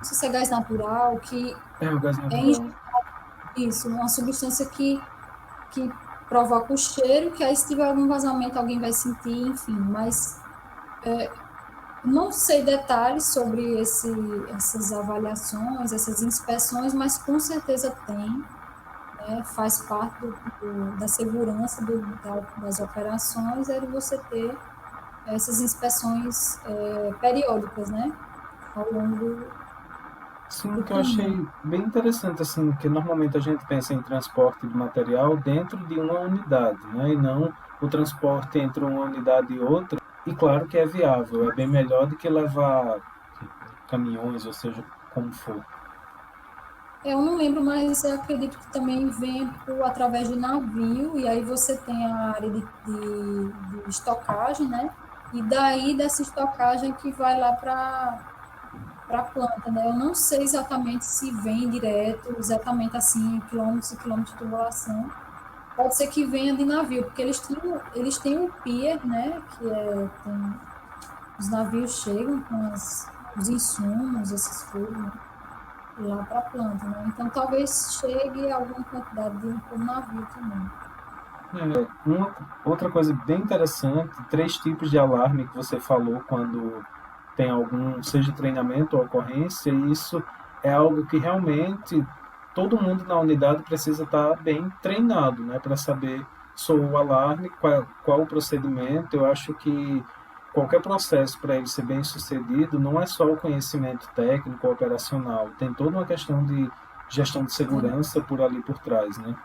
sei se é gás natural, que É o gás é natural. isso, uma substância que provoca o cheiro, que aí se tiver algum vazamento alguém vai sentir, enfim, mas não sei detalhes sobre essas avaliações, essas inspeções, mas com certeza tem, né, faz parte da segurança das operações, é de você ter essas inspeções periódicas, né, ao longo Sim, do que eu achei caminho. bem interessante, assim, que normalmente a gente pensa em transporte de material dentro de uma unidade, né? E não o transporte entre uma unidade e outra. E claro que é viável, é bem melhor do que levar caminhões, ou seja, como for. Eu não lembro, mas eu acredito que também vem através de navio, e aí você tem a área de estocagem, né? E daí dessa estocagem que vai lá para a planta, né? Eu não sei exatamente se vem direto, exatamente assim, quilômetros e quilômetros de tubulação. Pode ser que venha de navio, porque eles têm o pier, né? Os navios chegam com os insumos, essas coisas, né? Lá para a planta, né? Então talvez chegue alguma quantidade por navio também. Uma outra coisa bem interessante, três tipos de alarme que você falou quando tem algum, seja treinamento ou ocorrência, e isso é algo que realmente todo mundo na unidade precisa estar bem treinado, né, para saber sobre o alarme, qual o procedimento. Eu acho que qualquer processo para ele ser bem sucedido não é só o conhecimento técnico operacional, tem toda uma questão de gestão de segurança por ali por trás, né?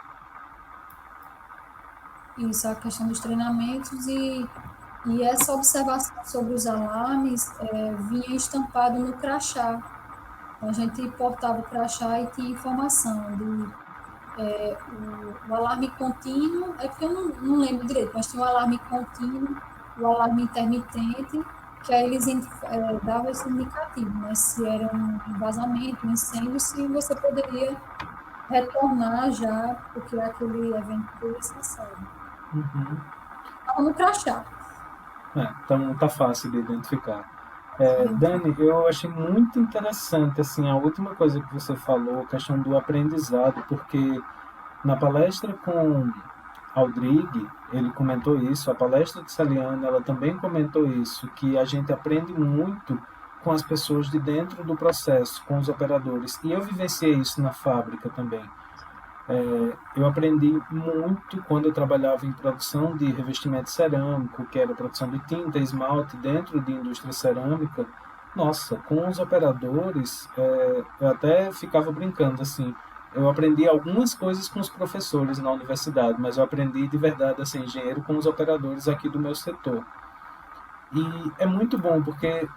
Isso, a questão dos treinamentos e essa observação sobre os alarmes vinha estampado no crachá. Então, a gente portava o crachá e tinha informação o alarme contínuo, é porque eu não lembro direito, mas tinha o alarme contínuo, o alarme intermitente que aí eles davam esse indicativo, né? Se era um vazamento, um incêndio, se você poderia retornar já, porque aquele evento foi cessado. Uhum. Estava no crachá. Então tá fácil de identificar. Dani, eu achei muito interessante assim a última coisa que você falou, a questão do aprendizado, porque na palestra com Aldrigue, ele comentou isso, a palestra de Saliana, ela também comentou isso, que a gente aprende muito com as pessoas de dentro do processo, com os operadores. E eu vivenciei isso na fábrica também. Eu aprendi muito quando eu trabalhava em produção de revestimento cerâmico, que era produção de tinta, esmalte dentro de indústria cerâmica. Nossa, com os operadores, eu até ficava brincando assim. Eu aprendi algumas coisas com os professores na universidade, mas eu aprendi de verdade a ser engenheiro com os operadores aqui do meu setor. E é muito bom porque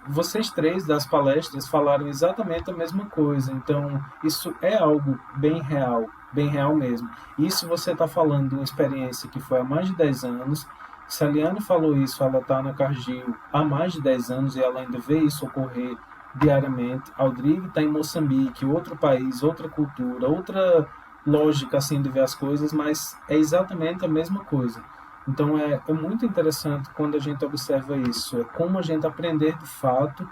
vocês três das palestras falaram exatamente a mesma coisa. Então, isso é algo bem real mesmo. Isso você está falando de uma experiência que foi há mais de 10 anos. Se a Liane falou isso, ela está na Cargill há mais de 10 anos e ela ainda vê isso ocorrer diariamente. Aldrigue está em Moçambique, outro país, outra cultura, outra lógica assim de ver as coisas, mas é exatamente a mesma coisa. Então é muito interessante quando a gente observa isso, é como a gente aprender de fato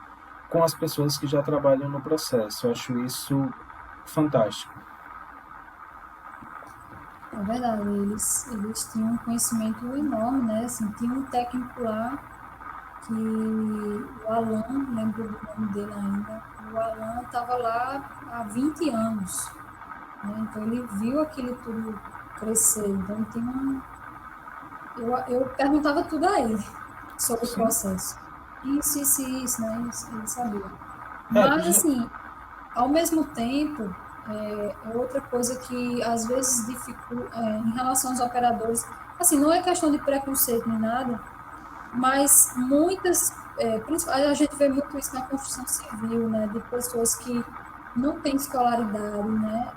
com as pessoas que já trabalham no processo. Eu acho isso fantástico. É verdade, eles tinham um conhecimento enorme, né? Assim, tinha um técnico lá que o Alan, lembro do nome dele ainda, o Alan estava lá há 20 anos, né? Então ele viu aquilo tudo crescer, então tem eu perguntava tudo a ele sobre o Sim. processo. Isso, né? Ele sabia. É, Mas, assim, ao mesmo tempo, é outra coisa que às vezes dificulta em relação aos operadores, assim, não é questão de preconceito nem nada, mas muitas, a gente vê muito isso na construção civil, né, de pessoas que não têm escolaridade, né,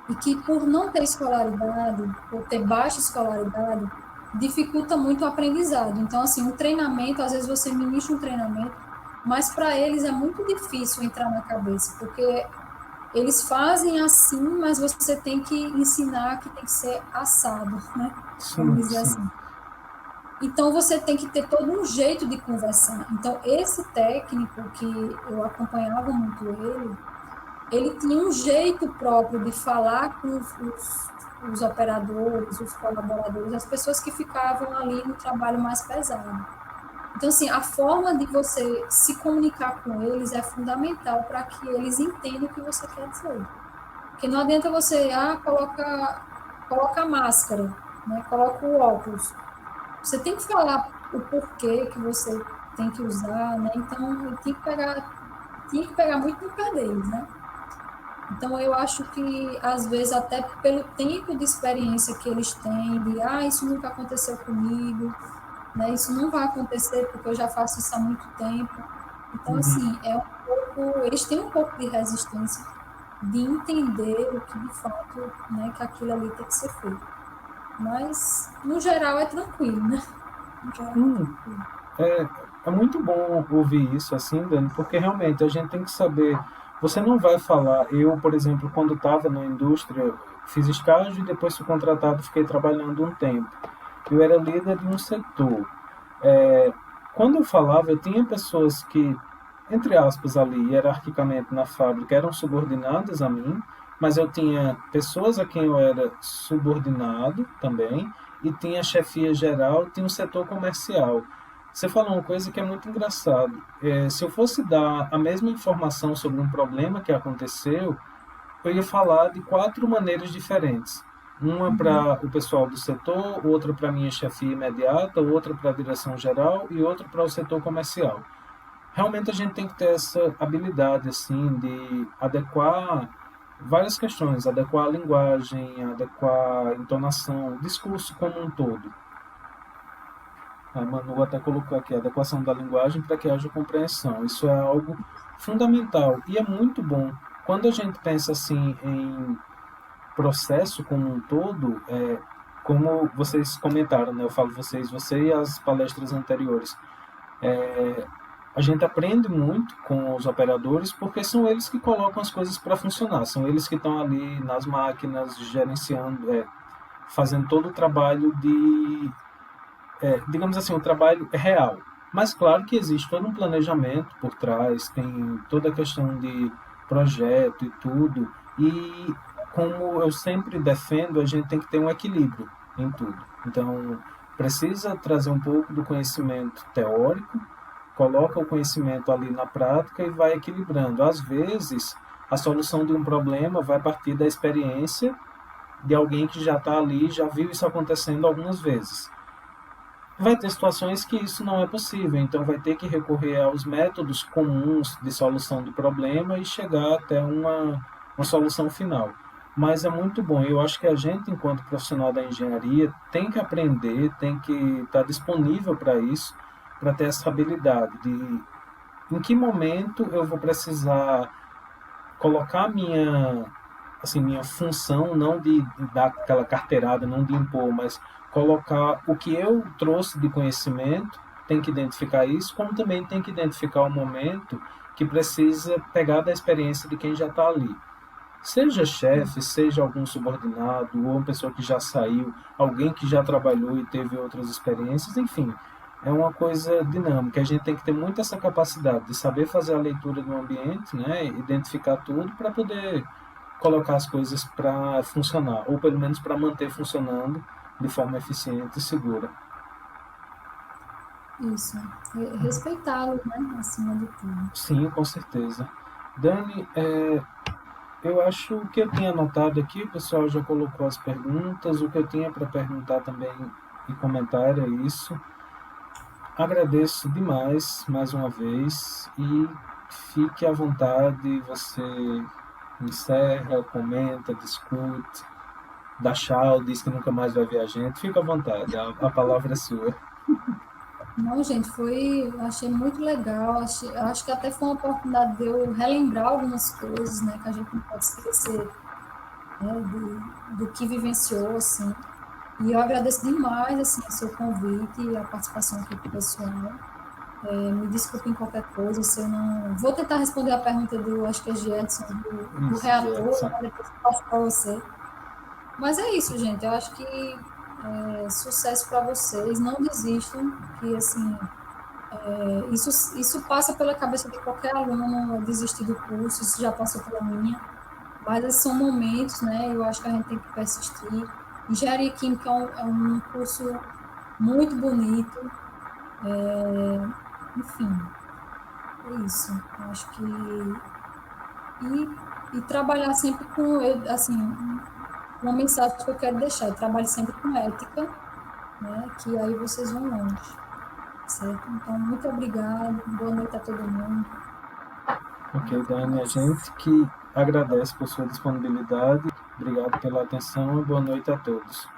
e que por não ter escolaridade, por ter baixa escolaridade, dificulta muito o aprendizado. Então, assim, um treinamento, às vezes você ministra um treinamento, mas para eles é muito difícil entrar na cabeça, porque eles fazem assim, mas você tem que ensinar que tem que ser assado, né? Vamos sim, dizer sim. assim. Então, você tem que ter todo um jeito de conversar. Então, esse técnico que eu acompanhava muito ele tinha um jeito próprio de falar com os operadores, os colaboradores, as pessoas que ficavam ali no trabalho mais pesado. Então, assim, a forma de você se comunicar com eles é fundamental para que eles entendam o que você quer dizer. Porque não adianta você, coloca a máscara, né? Coloca o óculos. Você tem que falar o porquê que você tem que usar, né? Então, tinha que pegar muito no pé deles, né? Então, eu acho que, às vezes, até pelo tempo de experiência que eles têm, de, isso nunca aconteceu comigo, né? Isso não vai acontecer porque eu já faço isso há muito tempo. Então, Uhum. assim, eles têm um pouco de resistência de entender o que, de fato, né, que aquilo ali tem que ser feito. Mas, no geral, é tranquilo, né? No geral, é Hum, tranquilo. é, é muito bom ouvir isso assim, Dani, porque realmente a gente tem que saber. Você não vai falar. Eu, por exemplo, quando estava na indústria, fiz estágio e depois fui contratado, fiquei trabalhando um tempo. Eu era líder de um setor. É, quando eu falava, eu tinha pessoas que, entre aspas, ali, hierarquicamente na fábrica, eram subordinadas a mim, mas eu tinha pessoas a quem eu era subordinado também, e tinha chefia geral, tinha um setor comercial. Você falou uma coisa que é muito engraçado. Se eu fosse dar a mesma informação sobre um problema que aconteceu, eu ia falar de 4 maneiras diferentes. Uma Uhum. para o pessoal do setor, outra para a minha chefia imediata, outra para a direção geral e outra para o setor comercial. Realmente a gente tem que ter essa habilidade assim de adequar várias questões, adequar a linguagem, adequar a entonação, o discurso como um todo. A Manu até colocou aqui a adequação da linguagem para que haja compreensão. Isso é algo fundamental e é muito bom. Quando a gente pensa assim em processo como um todo, como vocês comentaram, né? Eu falo vocês, você e as palestras anteriores. A gente aprende muito com os operadores porque são eles que colocam as coisas para funcionar, são eles que estão ali nas máquinas, gerenciando, fazendo todo o trabalho de, digamos assim, o trabalho real. Mas claro que existe todo um planejamento por trás, tem toda a questão de projeto e tudo, e como eu sempre defendo, a gente tem que ter um equilíbrio em tudo. Então, precisa trazer um pouco do conhecimento teórico, coloca o conhecimento ali na prática e vai equilibrando. Às vezes, a solução de um problema vai partir da experiência de alguém que já está ali, já viu isso acontecendo algumas vezes. Vai ter situações que isso não é possível, então vai ter que recorrer aos métodos comuns de solução do problema e chegar até uma solução final. Mas é muito bom, eu acho que a gente, enquanto profissional da engenharia, tem que aprender, tem que estar disponível para isso, para ter essa habilidade de em que momento eu vou precisar colocar minha função, não de dar aquela carteirada, não de impor, mas colocar o que eu trouxe de conhecimento, tem que identificar isso, como também tem que identificar o momento que precisa pegar da experiência de quem já está ali. Seja chefe, seja algum subordinado, ou uma pessoa que já saiu, alguém que já trabalhou e teve outras experiências, enfim, é uma coisa dinâmica. A gente tem que ter muito essa capacidade de saber fazer a leitura do ambiente, né, identificar tudo para poder colocar as coisas para funcionar, ou pelo menos para manter funcionando de forma eficiente e segura. Isso. Respeitá-lo, né? Acima de tudo. Sim, com certeza. Dani, eu acho que eu tinha anotado aqui, o pessoal já colocou as perguntas, o que eu tinha para perguntar também e comentar era isso. Agradeço demais mais uma vez e fique à vontade, você encerra, comenta, discute, dá tchau, diz que nunca mais vai ver a gente, fica à vontade, a palavra é sua. Não, gente, achei muito legal, acho que até foi uma oportunidade de eu relembrar algumas coisas, né, que a gente não pode esquecer, né, do que vivenciou, assim. E eu agradeço demais, assim, o seu convite e a participação aqui do pessoal. Me desculpem qualquer coisa, se eu não... Vou tentar responder a pergunta acho que é Gedson, do Isso, reator, Jetson. né, depois eu passo para você. Mas é isso, gente, eu acho que sucesso para vocês, não desistam, que, assim, isso passa pela cabeça de qualquer aluno desistir do curso, isso já passou pela minha, mas esses são momentos, né? Eu acho que a gente tem que persistir. Engenharia Química é um curso muito bonito, enfim, é isso. Eu acho que. E trabalhar sempre com, assim, uma mensagem que eu quero deixar: trabalhe sempre com ética, né? Que aí vocês vão longe, certo? Então, muito obrigada, boa noite a todo mundo. Ok, Dani, a gente que agradece por sua disponibilidade, obrigado pela atenção e boa noite a todos.